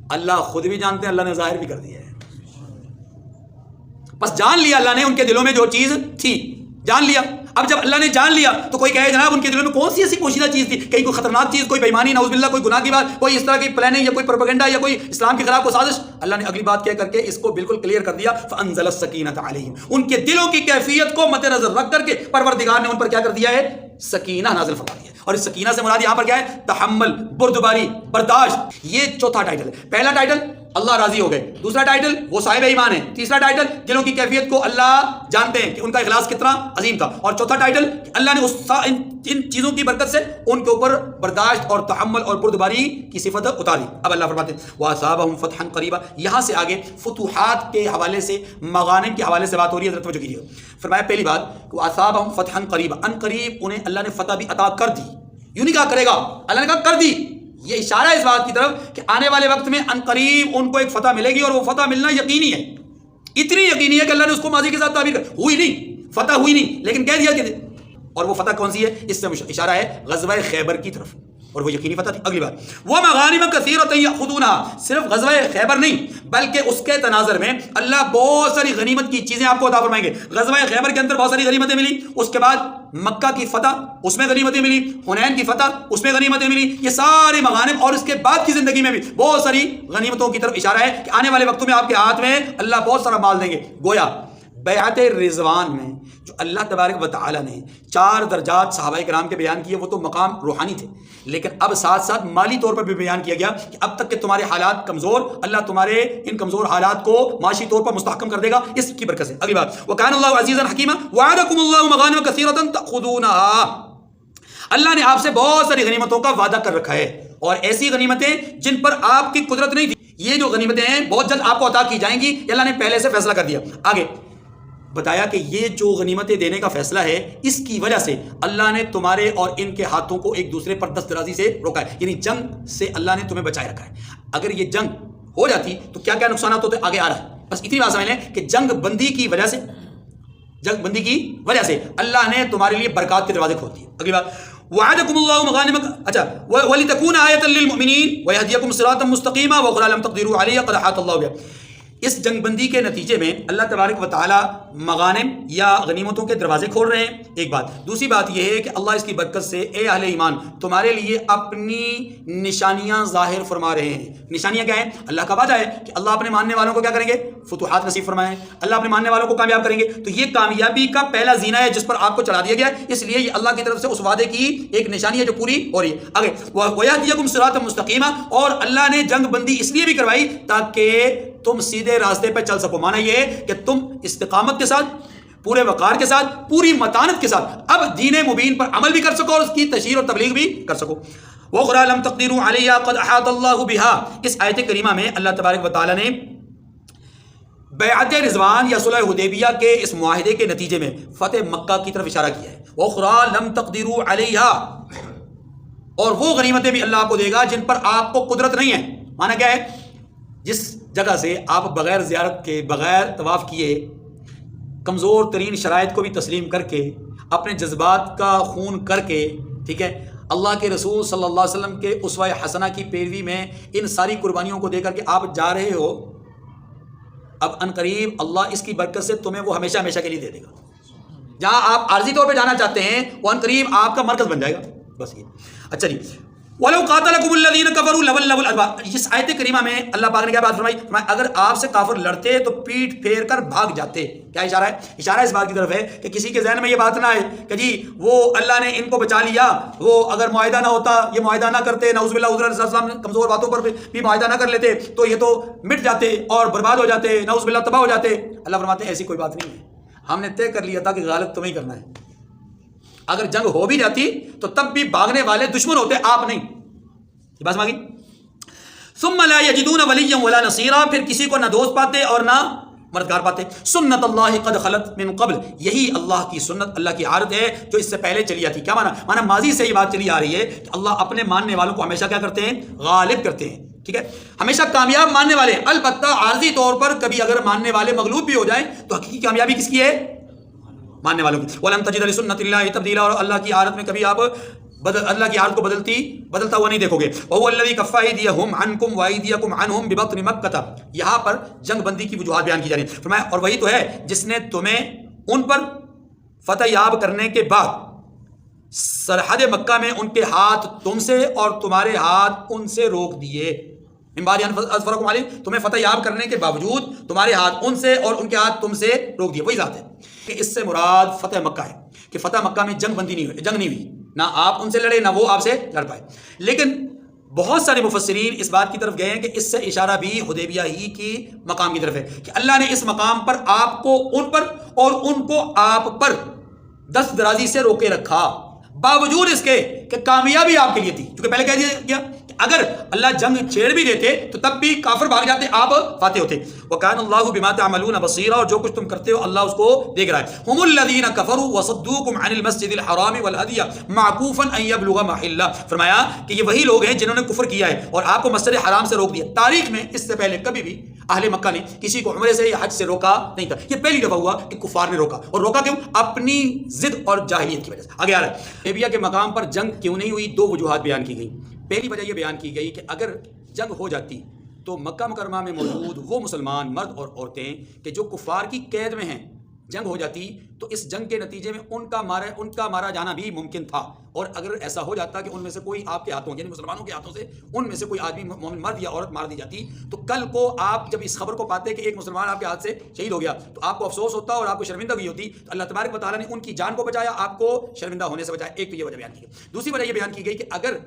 اللہ خود بھی جانتے ہیں، اللہ نے ظاہر بھی کر دیا ہے۔ بس جان لیا اللہ نے ان کے دلوں میں جو چیز تھی، جان لیا۔ اب جب اللہ نے جان لیا تو کوئی کہے جناب ان کے دلوں میں کون سی ایسی پوشیدہ چیز تھی؟ کہیں کوئی خطرناک چیز، کوئی بےایمانی، نعوذ باللہ کوئی گناہ کی بات، کوئی اس طرح کی پلاننگ یا کوئی پروپیگنڈا یا کوئی اسلام کے خلاف کوئی سازش؟ اللہ نے اگلی بات کیا کر کے اس کو بالکل کلیئر کر دیا، فانزل السکینۃ علیہم، ان کے دلوں کی کیفیت کو مد نظر رکھ کر کے پروردگار نے ان پر کیا کر دیا ہے؟ سکینہ نازل فرما دیا۔ اور اس سکینہ سے مراد یہاں پر کیا ہے؟ تحمل، بردباری، برداشت۔ یہ چوتھا ٹائٹل ہے۔ پہلا ٹائٹل اللہ راضی ہو گئے. دوسرا ٹائٹل وہ صاحب ایمان ہے. تیسرا ٹائٹل دلوں کی کیفیت کو اللہ جانتے ہیں کہ ان کا اخلاص کتنا عظیم تھا. اور چوتھا ٹائٹل اللہ نے ان چیزوں کی برکت سے ان کے اوپر برداشت اور تحمل اور بردباری کی صفت اتاری. اب اللہ فرماتے ہیں وَأَصَابَهُمْ فَتْحًا قَرِيبًا. یہاں سے آگے فتوحات کے حوالے سے مغانم کے حوالے سے بات ہو رہی ہے. ذرا توجہ کیجیے. فرمایا پہلی بات وَأَصَابَهُمْ فَتْحًا قَرِيبًا. ان قریب انہیں اللہ نے فتح بھی عطا کر دی. یوں نہیں کہا کرے گا, اللہ نے کہا کر دی. یہ اشارہ ہے اس بات کی طرف کہ آنے والے وقت میں ان قریب ان کو ایک فتح ملے گی, اور وہ فتح ملنا یقینی ہے. اتنی یقینی ہے کہ اللہ نے اس کو ماضی کے ساتھ تعبیر کر ہوئی نہیں, فتح ہوئی نہیں, لیکن کہہ دیا کہ اور وہ فتح کون سی ہے؟ اس سے اشارہ ہے غزوہ خیبر کی طرف, اور وہ یقینی فتح تھی. اگلی بات وہ مغانم کثیرۃ یأخذونها, صرف غزوہ خیبر نہیں بلکہ اس کے تناظر میں اللہ بہت ساری غنیمت کی چیزیں آپ کو عطا فرمائیں گے. غزوہ خیبر کے اندر بہت ساری غنیمتیں ملی, اس کے بعد مکہ کی فتح اس میں غنیمتیں ملی, حنین کی فتح اس میں غنیمتیں ملی. یہ سارے مغانم اور اس کے بعد کی زندگی میں بھی بہت ساری غنیمتوں کی طرف اشارہ ہے کہ آنے والے وقتوں میں آپ کے ہاتھ میں اللہ بہت سارا مال دیں گے. گویا بیعت رضوان میں جو اللہ تبارک و تعالیٰ نے 4 درجات صحابہ کرام کے بیان کیے وہ تو مقام روحانی تھے, لیکن اب ساتھ ساتھ مالی طور پر بھی بیان کیا گیا کہ اب تک کہ تمہارے حالات کمزور, اللہ تمہارے ان کمزور حالات کو معاشی طور پر مستحکم کر دے گا اس کی برکت سے. اگلی بات وَكَانَ اللَّهُ عَزِيزًا حَكِيمًا وَعَدَكُمُ اللَّهُ مَغَانِمَ كَثِيرَةً تَأْخُذُونَهَا. اللہ نے آپ سے بہت ساری غنیمتوں کا وعدہ کر رکھا ہے, اور ایسی غنیمتیں جن پر آپ کی قدرت نہیں تھی. یہ جو غنیمتیں ہیں بہت جلد آپ کو عطا کی جائیں گی, اللہ نے پہلے سے فیصلہ کر دیا. آگے بتایا کہ یہ جو غنیمتیں دینے کا فیصلہ ہے اس کی وجہ سے اللہ نے تمہارے اور ان کے ہاتھوں کو ایک دوسرے پر دست درازی سے روکا ہے, یعنی جنگ سے اللہ نے تمہیں بچائے رکھا ہے. اگر یہ جنگ ہو جاتی تو کیا کیا نقصانات ہوتے آگے آ رہا ہے. بس اتنی بات سمجھ لیں کہ جنگ بندی کی وجہ سے اللہ نے تمہارے لیے برکات کے دروازے کھول دیے. اگلی بات وعدکم اللہ مغانم, اچھا ولتکون آیۃ للمؤمنین ویہدیکم صراطا مستقیما وأخری لم تقدروا علیہا قد احاط اللہ بہا. اس جنگ بندی کے نتیجے میں اللہ تبارک و تعالی مغانم یا غنیمتوں کے دروازے کھول رہے ہیں. ایک بات. دوسری بات یہ ہے کہ اللہ اس کی برکت سے اے اہل ایمان تمہارے لیے اپنی نشانیاں ظاہر فرما رہے ہیں. نشانیاں کیا ہیں؟ اللہ کا وعدہ ہے کہ اللہ اپنے ماننے والوں کو کیا کریں گے؟ فتوحات نصیب فرمائیں. اللہ اپنے ماننے والوں کو کامیاب کریں گے. تو یہ کامیابی کا پہلا زینہ ہے جس پر آپ کو چڑھا دیا گیا ہے, اس لیے یہ اللہ کی طرف سے اس وعدے کی ایک نشانی ہے جو پوری ہو رہی ہے. آگے وَيَهْدِيَكُمْ صِرَاطًا مُسْتَقِيمًا, اور اللہ نے جنگ بندی اس لیے بھی کروائی تاکہ تم سیدھے راستے پہ چل سکو. مانا یہ ہے کہ تم استقامت کے ساتھ, پورے وقار کے ساتھ, پوری متانت کے ساتھ اب دین مبین پر عمل بھی کر سکو اور اس کی تشہیر اور تبلیغ بھی کر سکو. وَأُخْرَىٰ لَمْ تَقْدِرُوا عَلَيْهَا قَدْ أَحَاطَ اللَّهُ بِهَا. اس آیت کریمہ میں اللہ تبارک و تعالی نے بیعت رضوان یا صلح حدیبیہ کے اس معاہدے کے نتیجے میں فتح مکہ کی طرف اشارہ کیا ہے. وَأُخْرَىٰ لَمْ تَقْدِرُوا عَلَيْهَا, اور وہ غنیمتیں بھی اللہ آپ کو دے گا جن پر آپ کو قدرت نہیں ہے. مانا کیا ہے؟ جس جگہ سے آپ بغیر زیارت کے, بغیر طواف کیے, کمزور ترین شرائط کو بھی تسلیم کر کے, اپنے جذبات کا خون کر کے, ٹھیک ہے, اللہ کے رسول صلی اللہ علیہ وسلم کے اسوہ حسنہ کی پیروی میں ان ساری قربانیوں کو دے کر کے آپ جا رہے ہو, اب ان قریب اللہ اس کی برکت سے تمہیں وہ ہمیشہ ہمیشہ کے لیے دے دے گا. جہاں آپ عارضی طور پہ جانا چاہتے ہیں وہ ان قریب آپ کا مرکز بن جائے گا. بس یہ. اچھا جی, وَلَوْ قَاتَلَكُمُ الَّذِينَ كَفَرُوا لَوَلَّوُا الْأَدْبَارَ. اس آیت کریمہ میں اللہ پاک نے کیا بات فرمائی؟ اگر آپ سے کافر لڑتے تو پیٹھ پھیر کر بھاگ جاتے. کیا اشارہ ہے؟ اشارہ اس بات کی طرف ہے کہ کسی کے ذہن میں یہ بات نہ آئے کہ جی وہ اللہ نے ان کو بچا لیا, وہ اگر معاہدہ نہ ہوتا, یہ معاہدہ نہ کرتے, نعوذ باللہ حضور صلی اللہ علیہ وسلم کمزور باتوں پر بھی معاہدہ نہ کر لیتے تو یہ تو مٹ جاتے اور برباد ہو جاتے, نعوذ باللہ تباہ ہو جاتے. اللہ فرماتے ہیں ایسی کوئی بات نہیں ہے, ہم نے طے کر لیا تھا کہ غالب تمہیں کرنا ہے. اگر جنگ ہو بھی جاتی تو تب بھی بھاگنے والے دشمن ہوتے, آپ نہیں. یہ بات سمجھ گئی؟ ثم لا یجدون ولیا ولا نصیرا, پھر کسی کو نہ دوست پاتے اور نہ مددگار پاتے. سنت اللہ قد خلت من قبل, یہی اللہ کی سنت, اللہ کی عادت ہے جو اس سے پہلے چلی آتی. کیا مانا؟ مانا ماضی سے یہ بات چلی آ رہی ہے کہ اللہ اپنے ماننے والوں کو ہمیشہ کیا کرتے ہیں؟ غالب کرتے ہیں. ٹھیک ہے, ہمیشہ کامیاب ماننے والے. البتہ عارضی طور پر کبھی اگر ماننے والے مغلوب بھی ہو جائیں تو حقیقی کامیابی کس کی ہے؟ ماننے والوں کی. وَلَن تَجِدَ لِسُنَّتِ اللَّهِ تَبْدِيلًا, اور اللہ کی عادت میں کبھی آپ اللہ کی عادت کو بدلتا ہوا نہیں دیکھو گے. وَهُوَ الَّذِي كَفَّ أَيْدِيَهُمْ عَنْكُمْ وَأَيْدِيَكُمْ عَنْهُمْ بِبَطْنِ مَكَّةَ. یہاں پر جنگ بندی کی وجوہات بیان کی جا رہی ہیں. فرمایا اور وہی تو ہے جس نے تمہیں ان پر فتح یاب کرنے کے بعد سرحد مکہ میں ان کے ہاتھ تم سے اور تمہارے ہاتھ ان سے روک دیے. من بعد ان اظفرکم علیہم, تمہیں فتح یاب کرنے کے باوجود تمہارے ہاتھ ان سے اور ان کے ہاتھ تم سے روک دیے. وہی ذات ہے کہ اس سے مراد فتح مکہ ہے کہ فتح مکہ میں جنگ بندی نہیں ہوئی, جنگ نہیں ہوئی, نہ آپ ان سے لڑے نہ وہ آپ سے لڑ پائے. لیکن بہت سارے مفسرین اس بات کی طرف گئے ہیں کہ اس سے اشارہ بھی حدیبیہ ہی کی مقام کی طرف ہے کہ اللہ نے اس مقام پر آپ کو ان پر اور ان کو آپ پر دست درازی سے روکے رکھا، باوجود اس کے کہ کامیابی آپ کے لیے تھی، کیونکہ پہلے کہہ دیا گیا کہ اگر اللہ جنگ چھیڑ بھی دیتے تو تب بھی کافر بھاگ جاتے، آپ فاتح ہوتے۔ وَكَانَ اللَّهُ بِمَا تَعْمَلُونَ بَصِيرًا، اور جو کچھ تم کرتے ہو اللہ اس کو دیکھ رہا ہے۔ هُمُ الَّذِينَ كَفَرُوا وَصَدُّوكُمْ عَنِ الْمَسْجِدِ الْحَرَامِ وَالْهَدْيَ مَعْكُوفًا أَن يَبْلُغَ مَحِلَّهُ، فرمایا کہ یہ وہی لوگ ہیں جنہوں نے کفر کیا ہے اور آپ کو مسجد حرام سے روک دیا۔ تاریخ میں اس سے پہلے کبھی بھی اہل مکہ نے کسی کو عمرے سے یا حج سے روکا نہیں تھا، یہ پہلی دفعہ ہوا کہ کفار نے روکا، اور روکا کیوں؟ اپنی ضد اور جاہلیت کی وجہ سے۔ آگے آ رہا ہے حدیبیہ کے مقام پر جنگ کیوں نہیں ہوئی، دو وجوہات بیان کی گئی۔ پہلی وجہ یہ بیان کی گئی کہ اگر جنگ ہو جاتی تو مکہ مکرمہ میں موجود وہ مسلمان مرد اور عورتیں کہ جو کفار کی قید میں ہیں، جنگ ہو جاتی تو اس جنگ کے نتیجے میں ان کا مارا جانا بھی ممکن تھا، اور اگر ایسا ہو جاتا کہ ان میں سے کوئی آپ کے ہاتھوں، یعنی مسلمانوں کے ہاتھوں سے ان میں سے کوئی آدمی مومن مرد یا عورت مار دی جاتی تو کل کو آپ جب اس خبر کو پاتے کہ ایک مسلمان آپ کے ہاتھ سے شہید ہو گیا تو آپ کو افسوس ہوتا اور آپ کو شرمندگی ہوتی۔ تو اللہ تبارک و تعالیٰ نے ان کی جان کو بچایا، آپ کو شرمندہ ہونے سے بچایا۔ ایک تو یہ وجہ بیان کی گئی۔ دوسری وجہ یہ بیان کی گئی کہ اگر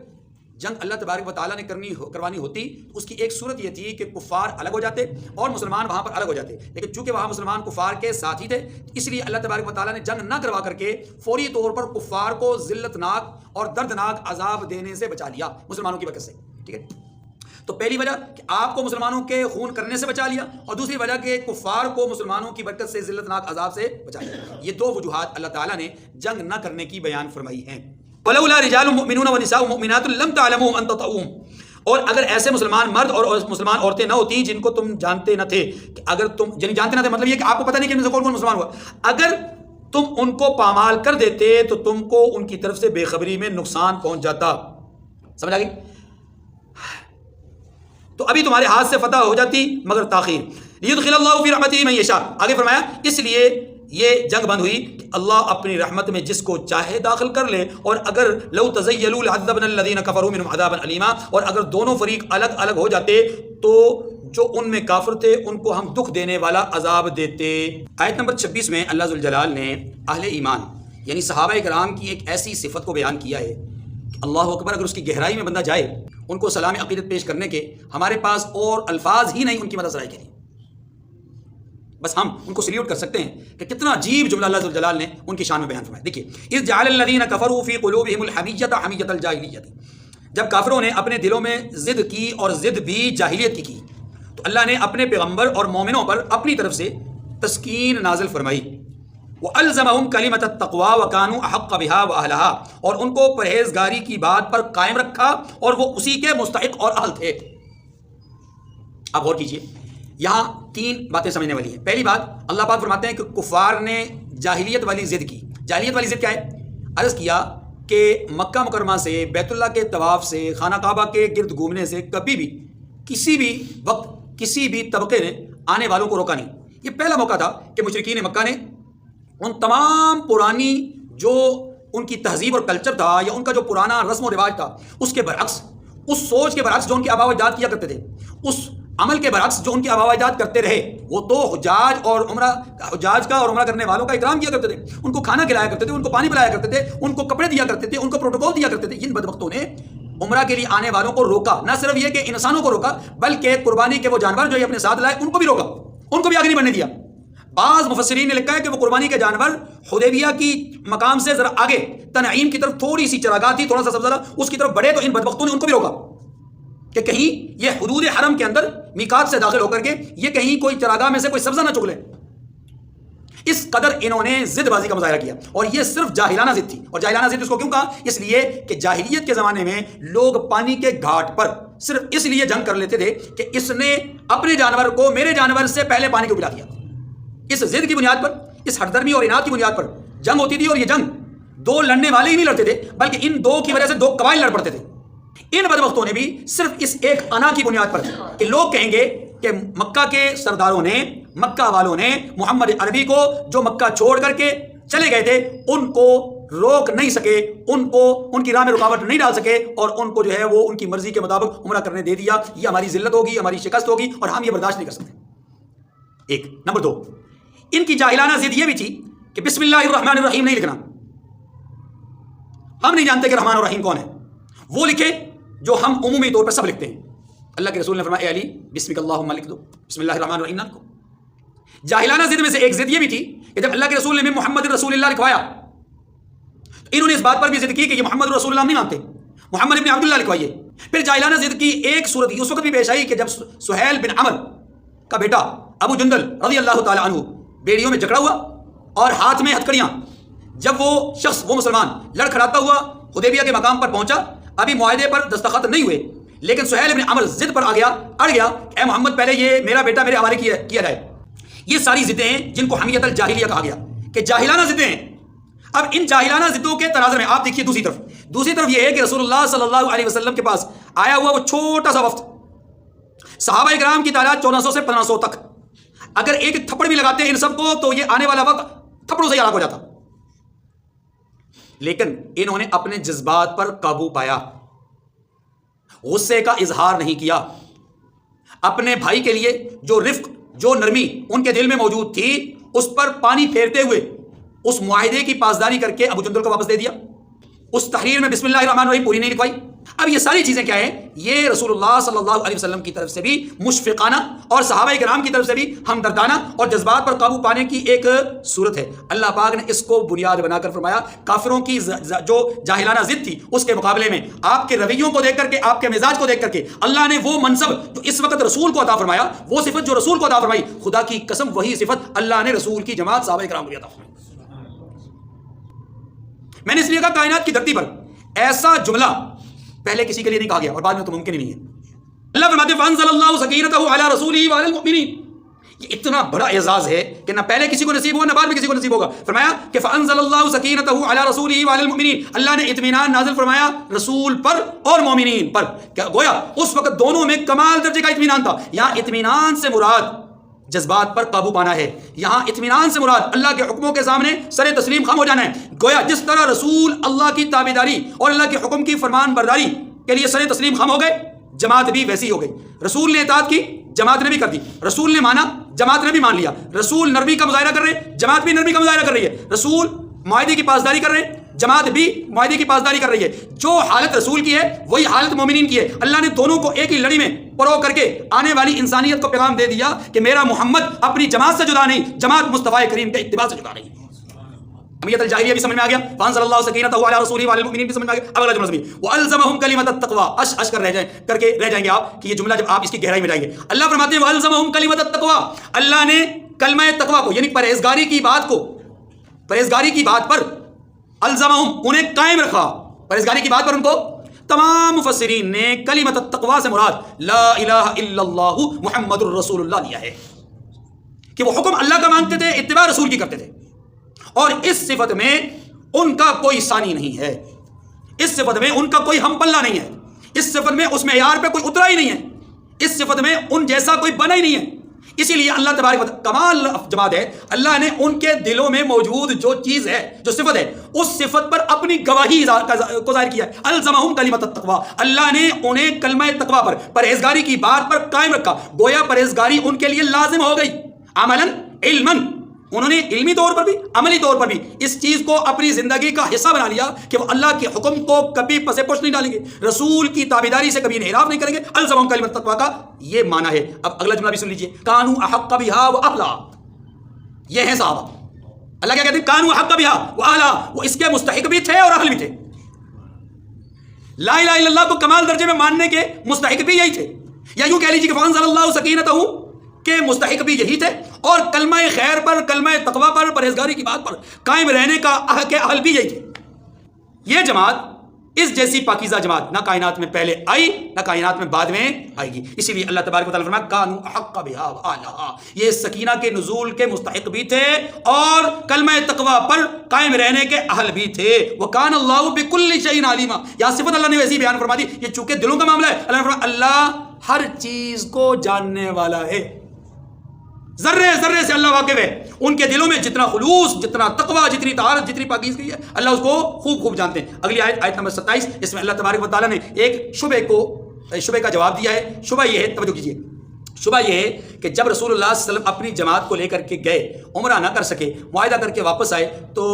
جنگ اللہ تبارک و تعالیٰ نے کروانی ہوتی تو اس کی ایک صورت یہ تھی کہ کفار الگ ہو جاتے اور مسلمان وہاں پر الگ ہو جاتے، لیکن چونکہ وہاں مسلمان کفار کے ساتھ ہی تھے اس لیے اللہ تبارک و تعالیٰ نے جنگ نہ کروا کر کے فوری طور پر کفار کو ذلت ناک اور دردناک عذاب دینے سے بچا لیا مسلمانوں کی برکت سے۔ ٹھیک ہے، تو پہلی وجہ کہ آپ کو مسلمانوں کے خون کرنے سے بچا لیا، اور دوسری وجہ کہ کفار کو مسلمانوں کی برکت سے ذلت ناک عذاب سے بچا لیا۔ یہ دو وجوہات اللہ تعالیٰ نے جنگ نہ کرنے کی بیان فرمائی ہیں۔ وَلَوْلَا رِجَالٌ مُؤْمِنُونَ وَنِسَاءٌ مُؤْمِنَاتٌ لَمْ تَعْلَمُوهُمْ أَن تَطَئُوهُمْ، اور اگر ایسے مسلمان مرد اور مسلمان عورتیں نہ ہوتی جن کو تم جانتے نہ تھے، کہ اگر تم یعنی جانتے نہ تھے مطلب یہ کہ آپ کو پتہ نہیں کہ ان میں سے کون کون مسلمان ہوا، اگر تم ان کو پامال کر دیتے تو تم کو ان کی طرف سے بے خبری میں نقصان پہنچ جاتا۔ سمجھ آ گئی؟ تو ابھی تمہارے ہاتھ سے فتح ہو جاتی مگر تاخیر۔ لِيُدْخِلَ اللَّهُ فِي رَحْمَتِهِ مَن يَشَاءُ، آگے فرمایا اس لیے یہ جنگ بند ہوئی کہ اللہ اپنی رحمت میں جس کو چاہے داخل کر لے، اور اگر لو تزیلوا لعذبنا الذین کفروا منهم عذابا علیما، اور اگر دونوں فریق الگ الگ ہو جاتے تو جو ان میں کافر تھے ان کو ہم دکھ دینے والا عذاب دیتے۔ آیت نمبر 26 میں اللہ ذوالجلال نے اہل ایمان یعنی صحابہ کرام کی ایک ایسی صفت کو بیان کیا ہے کہ اللہ اکبر، اگر اس کی گہرائی میں بندہ جائے ان کو سلام عقیدت پیش کرنے کے ہمارے پاس اور الفاظ ہی نہیں ان کی مدد سرائی کے لیے، بس ہم ان کو سلیوٹ کر سکتے ہیں کہ کتنا عجیب جملہ اللہ ذوالجلال نے ان کی شان میں بیان فرمایا۔ دیکھیے، اذ جعل الذین کفروا فی قلوبہم الحمیۃ حمیۃ الجاہلیۃ، جب کافروں نے اپنے دلوں میں ضد کی اور ضد بھی جاہلیت کی تو اللہ نے اپنے پیغمبر اور مومنوں پر اپنی طرف سے تسکین نازل فرمائی۔ وَأَلْزَمَهُمْ كَلِمَةَ التَّقْوَىٰ وَكَانُوا أَحَقَّ بِهَا وَأَهْلَهَا، اور ان کو پرہیزگاری کی بات پر قائم رکھا اور وہ اسی کے مستحق اور اہل تھے۔ اب غور کیجیے، یہاں تین باتیں سمجھنے والی ہیں۔ پہلی بات، اللہ پاک فرماتے ہیں کہ کفار نے جاہلیت والی ضد کی۔ جاہلیت والی ضد کیا ہے؟ عرض کیا کہ مکہ مکرمہ سے، بیت اللہ کے طواف سے، خانہ کعبہ کے گرد گھومنے سے کبھی بھی کسی بھی وقت کسی بھی طبقے نے آنے والوں کو روکا نہیں۔ یہ پہلا موقع تھا کہ مشرکین مکہ نے ان تمام پرانی جو ان کی تہذیب اور کلچر تھا یا ان کا جو پرانا رسم و رواج تھا اس کے برعکس، اس سوچ کے برعکس جو ان کے آباء و اجداد کیا کرتے تھے، اس عمل کے برعکس جو ان کے آباء و اجداد کرتے رہے، وہ تو حجاج کا اور عمرہ کرنے والوں کا اکرام کیا کرتے تھے، ان کو کھانا کھلایا کرتے تھے، ان کو پانی پلایا کرتے تھے، ان کو کپڑے دیا کرتے تھے، ان کو پروٹوکول دیا کرتے تھے۔ ان بدبختوں نے عمرہ کے لیے آنے والوں کو روکا، نہ صرف یہ کہ انسانوں کو روکا بلکہ قربانی کے وہ جانور جو یہ اپنے ساتھ لائے ان کو بھی روکا، ان کو بھی آگے نہیں بڑھنے دیا۔ بعض مفسرین نے لکھا ہے کہ وہ قربانی کے جانور حدیبیہ کی مقام سے ذرا آگے تنعیم کی طرف تھوڑی سی چراگاہ تھی، تھوڑا سا سبزہ اس کی طرف بڑھے تو ان بدبختوں نے ان کو بھی روکا کہ کہیں یہ حدود حرم کے اندر میقات سے داخل ہو کر کے یہ کہیں کوئی چراگاہ میں سے کوئی سبزہ نہ چگ لے۔ اس قدر انہوں نے ضد بازی کا مظاہرہ کیا، اور یہ صرف جاہلانہ ضد تھی۔ اور جاہلانہ ضد اس کو کیوں کہا؟ اس لیے کہ جاہلیت کے زمانے میں لوگ پانی کے گھاٹ پر صرف اس لیے جنگ کر لیتے تھے کہ اس نے اپنے جانور کو میرے جانور سے پہلے پانی کو پلا دیا۔ اس ضد کی بنیاد پر، اس ہردرمی اور اناد کی بنیاد پر جنگ ہوتی تھی، اور یہ جنگ دو لڑنے والے ہی نہیں لڑتے تھے بلکہ ان دو کی وجہ سے دو قبائل لڑ پڑتے تھے۔ ان بدبختوں نے بھی صرف اس ایک انا کی بنیاد پر کہ لوگ کہیں گے کہ مکہ کے سرداروں نے، مکہ والوں نے محمد عربی کو جو مکہ چھوڑ کر کے چلے گئے تھے ان کو روک نہیں سکے، ان کو ان کی راہ میں رکاوٹ نہیں ڈال سکے، اور ان کو جو ہے وہ ان کی مرضی کے مطابق عمرہ کرنے دے دیا۔ یہ ہماری ذلت ہوگی، ہماری شکست ہوگی، اور ہم یہ برداشت نہیں کر سکتے۔ ایک نمبر دو، ان کی جاہلانہ ضد یہ بھی تھی کہ بسم اللہ الرحمن الرحیم نہیں لکھنا، ہم نہیں جانتے کہ رحمان اور رحیم کون ہے، وہ لکھے جو ہم عمومی طور پر سب لکھتے ہیں. اللہ کے رسول نے فرمایا اے علی بسمک اللہم لکھ دو, بسم اللہ الرحمن الرحیم نہ لکھو. جاہلانہ ضد میں سے ایک ضد یہ بھی تھی کہ جب اللہ کے رسول نے محمد رسول اللہ لکھوایا تو انہوں نے اس بات پر بھی ضد کی کہ یہ محمد رسول اللہ نہیں مانتے, محمد ابن عبداللہ لکھوائیے. پھر جاہلانہ ضد کی ایک صورت اس وقت بھی پیش آئی کہ جب سہیل بن عمر کا بیٹا ابو جندل رضی اللہ تعالی عنہ بیڑیوں میں جکڑا ہوا اور ہاتھ میں ہتھکڑیاں, جب وہ شخص وہ مسلمان لڑکھڑاتا ہوا حدیبیہ کے مقام پر پہنچا, ابھی معاہدے پر دستخط نہیں ہوئے, لیکن سہیل بن عمر ضد پر آ گیا, اڑ گیا, اے محمد پہلے یہ میرا بیٹا میرے حوالے کیا جائے. یہ ساری ضدیں ہیں جن کو حمیت الجاہلیہ کہا گیا کہ جاہلانہ ضدیں ہیں. اب ان جاہلانہ ضدوں کے تناظر میں آپ دیکھیے دوسری طرف یہ ہے کہ رسول اللہ صلی اللہ علیہ وسلم کے پاس آیا ہوا وہ چھوٹا سا وفد, صحابہ کرام کی تعداد 1400 سے 1500 تک, اگر ایک تھپڑ بھی لگاتے ہیں ان سب کو تو یہ آنے والا وقت تھپڑوں سے ہلاک ہو جاتا. لیکن انہوں نے اپنے جذبات پر قابو پایا, غصے کا اظہار نہیں کیا, اپنے بھائی کے لیے جو رفق جو نرمی ان کے دل میں موجود تھی اس پر پانی پھیرتے ہوئے اس معاہدے کی پاسداری کر کے ابو جندل کو واپس دے دیا. اس تحریر میں بسم اللہ الرحمن الرحیم پوری نہیں لکھوائی. اب یہ ساری چیزیں کیا ہیں؟ یہ رسول اللہ صلی اللہ علیہ وسلم کی طرف سے بھی مشفقانہ اور صحابہ کرام کی طرف سے بھی ہمدردانہ اور جذبات پر قابو پانے کی ایک صورت ہے. اللہ پاک نے اس کو بنیاد بنا کر فرمایا کافروں کی جو جاہلانہ ضد تھی اس کے مقابلے میں آپ کے رویوں کو دیکھ کر کے, آپ کے مزاج کو دیکھ کر کے اللہ نے وہ منصب جو اس وقت رسول کو عطا فرمایا, وہ صفت جو رسول کو عطا فرمائی, خدا کی قسم وہی صفت اللہ نے رسول کی جماعت صحابہ کرام کو عطا فرمائی. میں نے اس لیے کہا کائنات کی دھرتی پر ایسا جملہ پہلے کسی کے لیے نہیں کہا گیا اور بعد میں تو ممکن ہی نہیں ہے. اللہ فرماتے ہیں فانزل اللہ سکینتہ علی رسولہ وعلی المؤمنین. یہ اتنا بڑا اعزاز ہے کہ نہ پہلے کسی کو نصیب ہوا نہ بعد میں کسی کو نصیب ہوگا. فرمایا کہ فانزل اللہ سکینتہ علی رسولہ وعلی المؤمنین, اللہ نے اطمینان نازل فرمایا رسول پر اور مومنین پر. کیا گویا اس وقت دونوں میں کمال درجے کا اطمینان تھا. یہاں اطمینان سے مراد جذبات پر قابو پانا ہے, یہاں اطمینان سے مراد اللہ کے حکموں کے سامنے سر تسلیم خم ہو جانا ہے. گویا جس طرح رسول اللہ کی تابعداری اور اللہ کے حکم کی فرمان برداری کے لیے سر تسلیم خم ہو گئے, جماعت بھی ویسی ہو گئی. رسول نے اطاعت کی, جماعت نے بھی کر دی. رسول نے مانا, جماعت نے بھی مان لیا. رسول نرمی کا مظاہرہ کر رہے ہیں, جماعت بھی نرمی کا مظاہرہ کر رہی ہے. رسول معاہدے کی پاسداری کر رہے ہیں, جماعت بھی معاہدے کی پاسداری کر رہی ہے. جو حالت رسول کی ہے وہی حالت مومنین کی ہے. اللہ نے دونوں کو ایک ہی لڑی میں پرو کر کے آنے والی انسانیت کو پیغام دے دیا کہ میرا محمد اپنی جماعت سے جدا نہیں, جماعت مصطفیٰ کریم کے اتباع سے جدا نہیں. حمیت الجاہلیہ بھی سمجھ میں آ گیا, فانزل اللہ سکینتہ علی رسولہ وعلی المؤمنین بھی سمجھ میں آ گیا. اب اگلا جملہ سمجھیے, والزمہم کلمۃ التقوی. اش کر رہ جائیں گے آپ کہ یہ جملہ جب آپ اس کی گہرائی میں جائیں گے. اللہ فرماتے ہیں والزمہم کلمۃ التقوی, اللہ نے کلمہ تقوی کو یعنی پرہیزگاری کی بات کو, پرہیزگاری کی بات پر الزمہم انہیں قائم رکھا. پرہیزگاری کی بات پر ان کو تمام مفسرین نے کلمۃ التقوی سے مراد لا الہ الا اللہ محمد الرسول اللہ لیا ہے کہ وہ حکم اللہ کا مانتے تھے, اتباع رسول کی کرتے تھے. اور اس صفت میں ان کا کوئی ثانی نہیں ہے, اس صفت میں ان کا کوئی ہم پلہ نہیں ہے, اس صفت میں اس معیار پہ کوئی اترا ہی نہیں ہے, اس صفت میں ان جیسا کوئی بنا ہی نہیں ہے. اسی لیے اللہ تبارک و تعالی کمال جماعت ہے, اللہ نے ان کے دلوں میں موجود جو چیز ہے, جو صفت ہے, اس صفت پر اپنی گواہی کو ظاہر کیا ہے. الزمہم کلمۃ التقوی, اللہ نے انہیں کلمہ تقوی پر, پرہیزگاری کی بات پر قائم رکھا. گویا پرہیزگاری ان کے لیے لازم ہو گئی, عملاً علماً. انہوں نے علمی طور پر بھی عملی طور پر بھی اس چیز کو اپنی زندگی کا حصہ بنا لیا کہ وہ اللہ کے حکم کو کبھی پس پش نہیں ڈالیں گے, رسول کی تابعداری سے کبھی انحراف نہیں کریں گے. الزمہم کلمۃ التقوی کا یہ معنی ہے. اب اگلا جملہ بھی سن لیجئے, کانوا احق بہا واہلھا. یہ ہیں صحابہ, اللہ کیا کہتے ہیں, کانوا احق بہا واہلھا, وہ اس کے مستحق بھی تھے اور اہل بھی تھے. لا الہ الا اللہ کو کمال درجے میں ماننے کے مستحق بھی یہی تھے, یا یوں کہہ لیجیے کہ فانزل اللہ سکینتہ کے مستحق بھی یہی تھے, اور کلمہ خیر پر, کلمہ تقوی پر, پرہیزگاری کی بات پر قائم رہنے کا اہل بھی یہی تھے. یہ جماعت, اس جیسی پاکیزہ جماعت نہ کائنات میں پہلے آئی نہ کائنات میں بعد میں آئے گی. اسی لیے اللہ تبارک و تعالیٰ فرمایا کانوا احق بہا واہلھا, یہ سکینہ کے نزول کے مستحق بھی تھے اور کلمہ تقوی پر قائم رہنے کے اہل بھی تھے. وکان اللہ بکل شیء علیما, یہاں صفت اللہ نے ویسی بیان فرما دی. یہ چونکہ دلوں کا معاملہ ہے, اللہ نے فرمایا اللہ ہر چیز کو جاننے والا ہے, ذرے ذرے سے اللہ واقف ہے. ان کے دلوں میں جتنا خلوص, جتنا تقوی, جتنی طہارت, جتنی پاکیزگی ہے, اللہ اس کو خوب خوب جانتے ہیں. اگلی آیت نمبر 27, اس میں اللہ تبارک و تعالیٰ نے ایک شبہ کا جواب دیا ہے. شبہ یہ ہے, توجہ کیجیے, شبہ یہ ہے کہ جب رسول اللہ صلی اللہ علیہ وسلم اپنی جماعت کو لے کر کے گئے، عمرہ نہ کر سکے، معاہدہ کر کے واپس آئے، تو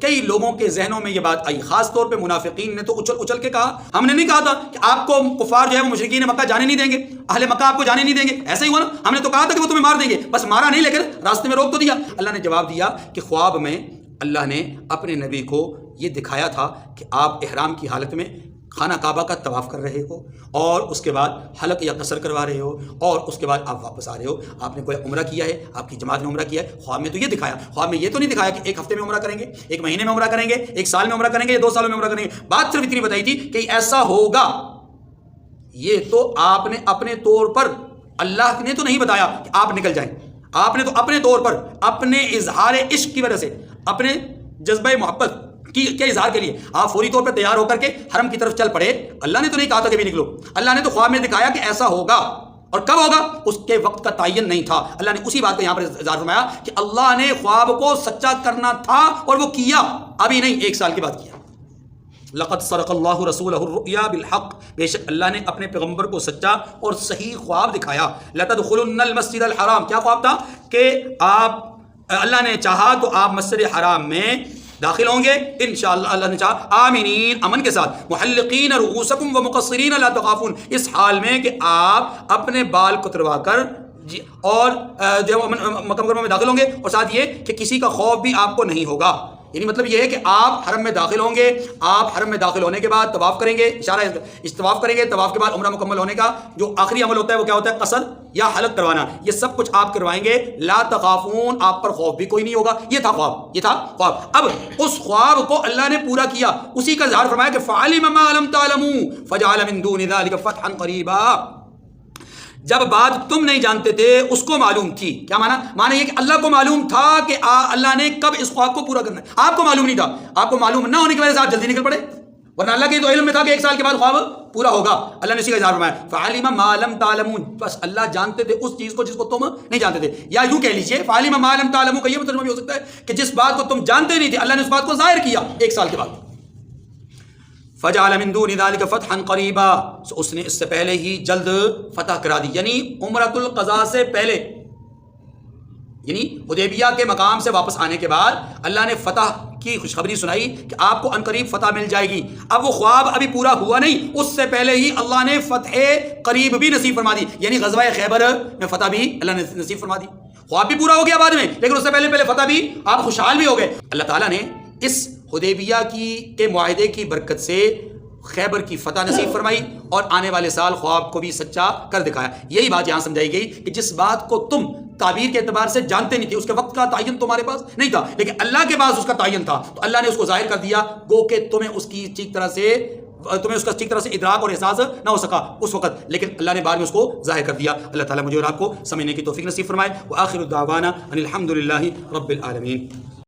کئی لوگوں کے ذہنوں میں یہ بات آئی، خاص طور پہ منافقین نے تو اچھل کے کہا، ہم نے نہیں کہا تھا کہ آپ کو کفار جو ہے وہ مشرکین مکہ جانے نہیں دیں گے، اہل مکہ آپ کو جانے نہیں دیں گے، ایسا ہی ہوا نا، ہم نے تو کہا تھا کہ وہ تمہیں مار دیں گے، بس مارا نہیں لیکن راستے میں روک تو دیا۔ اللہ نے جواب دیا کہ خواب میں اللہ نے اپنے نبی کو یہ دکھایا تھا کہ آپ احرام کی حالت میں خانہ کعبہ کا طواف کر رہے ہو اور اس کے بعد حلق یا قصر کروا رہے ہو اور اس کے بعد آپ واپس آ رہے ہو، آپ نے کوئی عمرہ کیا ہے، آپ کی جماعت نے عمرہ کیا ہے۔ خواب میں تو یہ دکھایا، خواب میں یہ تو نہیں دکھایا کہ ایک ہفتے میں عمرہ کریں گے، ایک مہینے میں عمرہ کریں گے، ایک سال میں عمرہ کریں گے یا 2 سالوں میں عمرہ کریں گے، بات صرف اتنی بتائی تھی کہ ایسا ہوگا۔ یہ تو آپ نے اپنے طور پر، اللہ نے تو نہیں بتایا کہ آپ نکل جائیں، آپ نے تو اپنے طور پر، اپنے اظہار عشق کی وجہ سے، اپنے جذبہ محبت کے اظہار کے لیے آپ فوری طور پہ تیار ہو کر کے حرم کی طرف چل پڑے۔ اللہ نے تو نہیں کہا تھا کہ بھی نکلو، اللہ نے تو خواب میں دکھایا کہ ایسا ہوگا، اور کب ہوگا اس کے وقت کا تعین نہیں تھا۔ اللہ نے اسی بات کا یہاں پر اظہار فرمایا کہ اللہ نے خواب کو سچا کرنا تھا اور وہ کیا، ابھی نہیں، 1 سال کے بعد کیا۔ لقد صدق اللہ رسولہ الرؤیا بالحق، بے شک اللہ نے اپنے پیغمبر کو سچا اور صحیح خواب دکھایا۔ لتدخلن المسجد الحرام، کیا خواب تھا کہ آپ، اللہ نے چاہا تو آپ مسجد حرام میں داخل ہوں گے انشاءاللہ، اللہ نے چاہا، آمینین، امن کے ساتھ، محلقین رؤوسکم ومقصرین لا تخافون، اس حال میں کہ آپ اپنے بال کتروا کر اور جو مکہ مکرمہ میں داخل ہوں گے، اور ساتھ یہ کہ کسی کا خوف بھی آپ کو نہیں ہوگا۔ یعنی مطلب یہ ہے کہ آپ حرم میں داخل ہوں گے، آپ حرم میں داخل ہونے کے بعد طواف کریں گے، اشارہ طواف کریں گے، طواف کے بعد عمرہ مکمل ہونے کا جو آخری عمل ہوتا ہے وہ کیا ہوتا ہے؟ قصر یا حلق کروانا، یہ سب کچھ آپ کروائیں گے۔ لا تخافون، آپ پر خوف بھی کوئی نہیں ہوگا۔ یہ تھا خواب، یہ تھا خواب۔ اب اس خواب کو اللہ نے پورا کیا، اسی کا اظہار فرمایا کہ فعلم ما لم تعلموا فجعل من دون ذلك فتحا قریبا، جب بات تم نہیں جانتے تھے اس کو معلوم تھی۔ کیا معنی یہ کہ اللہ کو معلوم تھا کہ اللہ نے کب اس خواب کو پورا کرنا ہے، آپ کو معلوم نہیں تھا، آپ کو معلوم نہ ہونے کی وجہ سے آپ جلدی نکل پڑے، ورنہ اللہ کے تو علم میں تھا کہ 1 سال کے بعد خواب پورا ہوگا۔ اللہ نے اسی کا اظہار فرمایا فعلم ما لم تعلموا، بس اللہ جانتے تھے اس چیز کو جس کو تم نہیں جانتے تھے، یا یوں کہہ لیجیے فعلم ما لم تعلموا کا یہ مطلب بھی ہو سکتا ہے کہ جس بات کو تم جانتے نہیں تھے اللہ نے اس بات کو ظاہر کیا 1 سال کے بعد۔ فجعل من دون ذلك فتحا قریبا، اس نے اس سے پہلے ہی جلد فتح کرا دی، یعنی عمرۃ القضاء سے پہلے، یعنی حدیبیہ کے مقام سے واپس آنے کے بعد اللہ نے فتح کی خوشخبری سنائی کہ آپ کو عنقریب فتح مل جائے گی۔ اب وہ خواب ابھی پورا ہوا نہیں، اس سے پہلے ہی اللہ نے فتح قریب بھی نصیب فرما دی، یعنی غزوہ خیبر میں فتح بھی اللہ نے نصیب فرما دی۔ خواب بھی پورا ہو گیا بعد میں، لیکن اس سے پہلے فتح بھی، آپ خوشحال بھی ہو گئے۔ اللہ تعالیٰ نے اس حدیبیہ کے معاہدے کی برکت سے خیبر کی فتح نصیب فرمائی اور آنے والے سال خواب کو بھی سچا کر دکھایا۔ یہی بات یہاں سمجھائی گئی کہ جس بات کو تم تعبیر کے اعتبار سے جانتے نہیں تھے، اس کے وقت کا تعین تمہارے پاس نہیں تھا، لیکن اللہ کے پاس اس کا تعین تھا، تو اللہ نے اس کو ظاہر کر دیا، گو کہ تمہیں اس کی ٹھیک طرح سے ادراک اور احساس نہ ہو سکا اس وقت، لیکن اللہ نے بعد میں اس کو ظاہر کر دیا۔ اللہ تعالیٰ مجھے اور آپ کو سمجھنے کی توفیق نصیب فرمائے۔ وآخر دعوانا ان الحمد للہ رب العالمین۔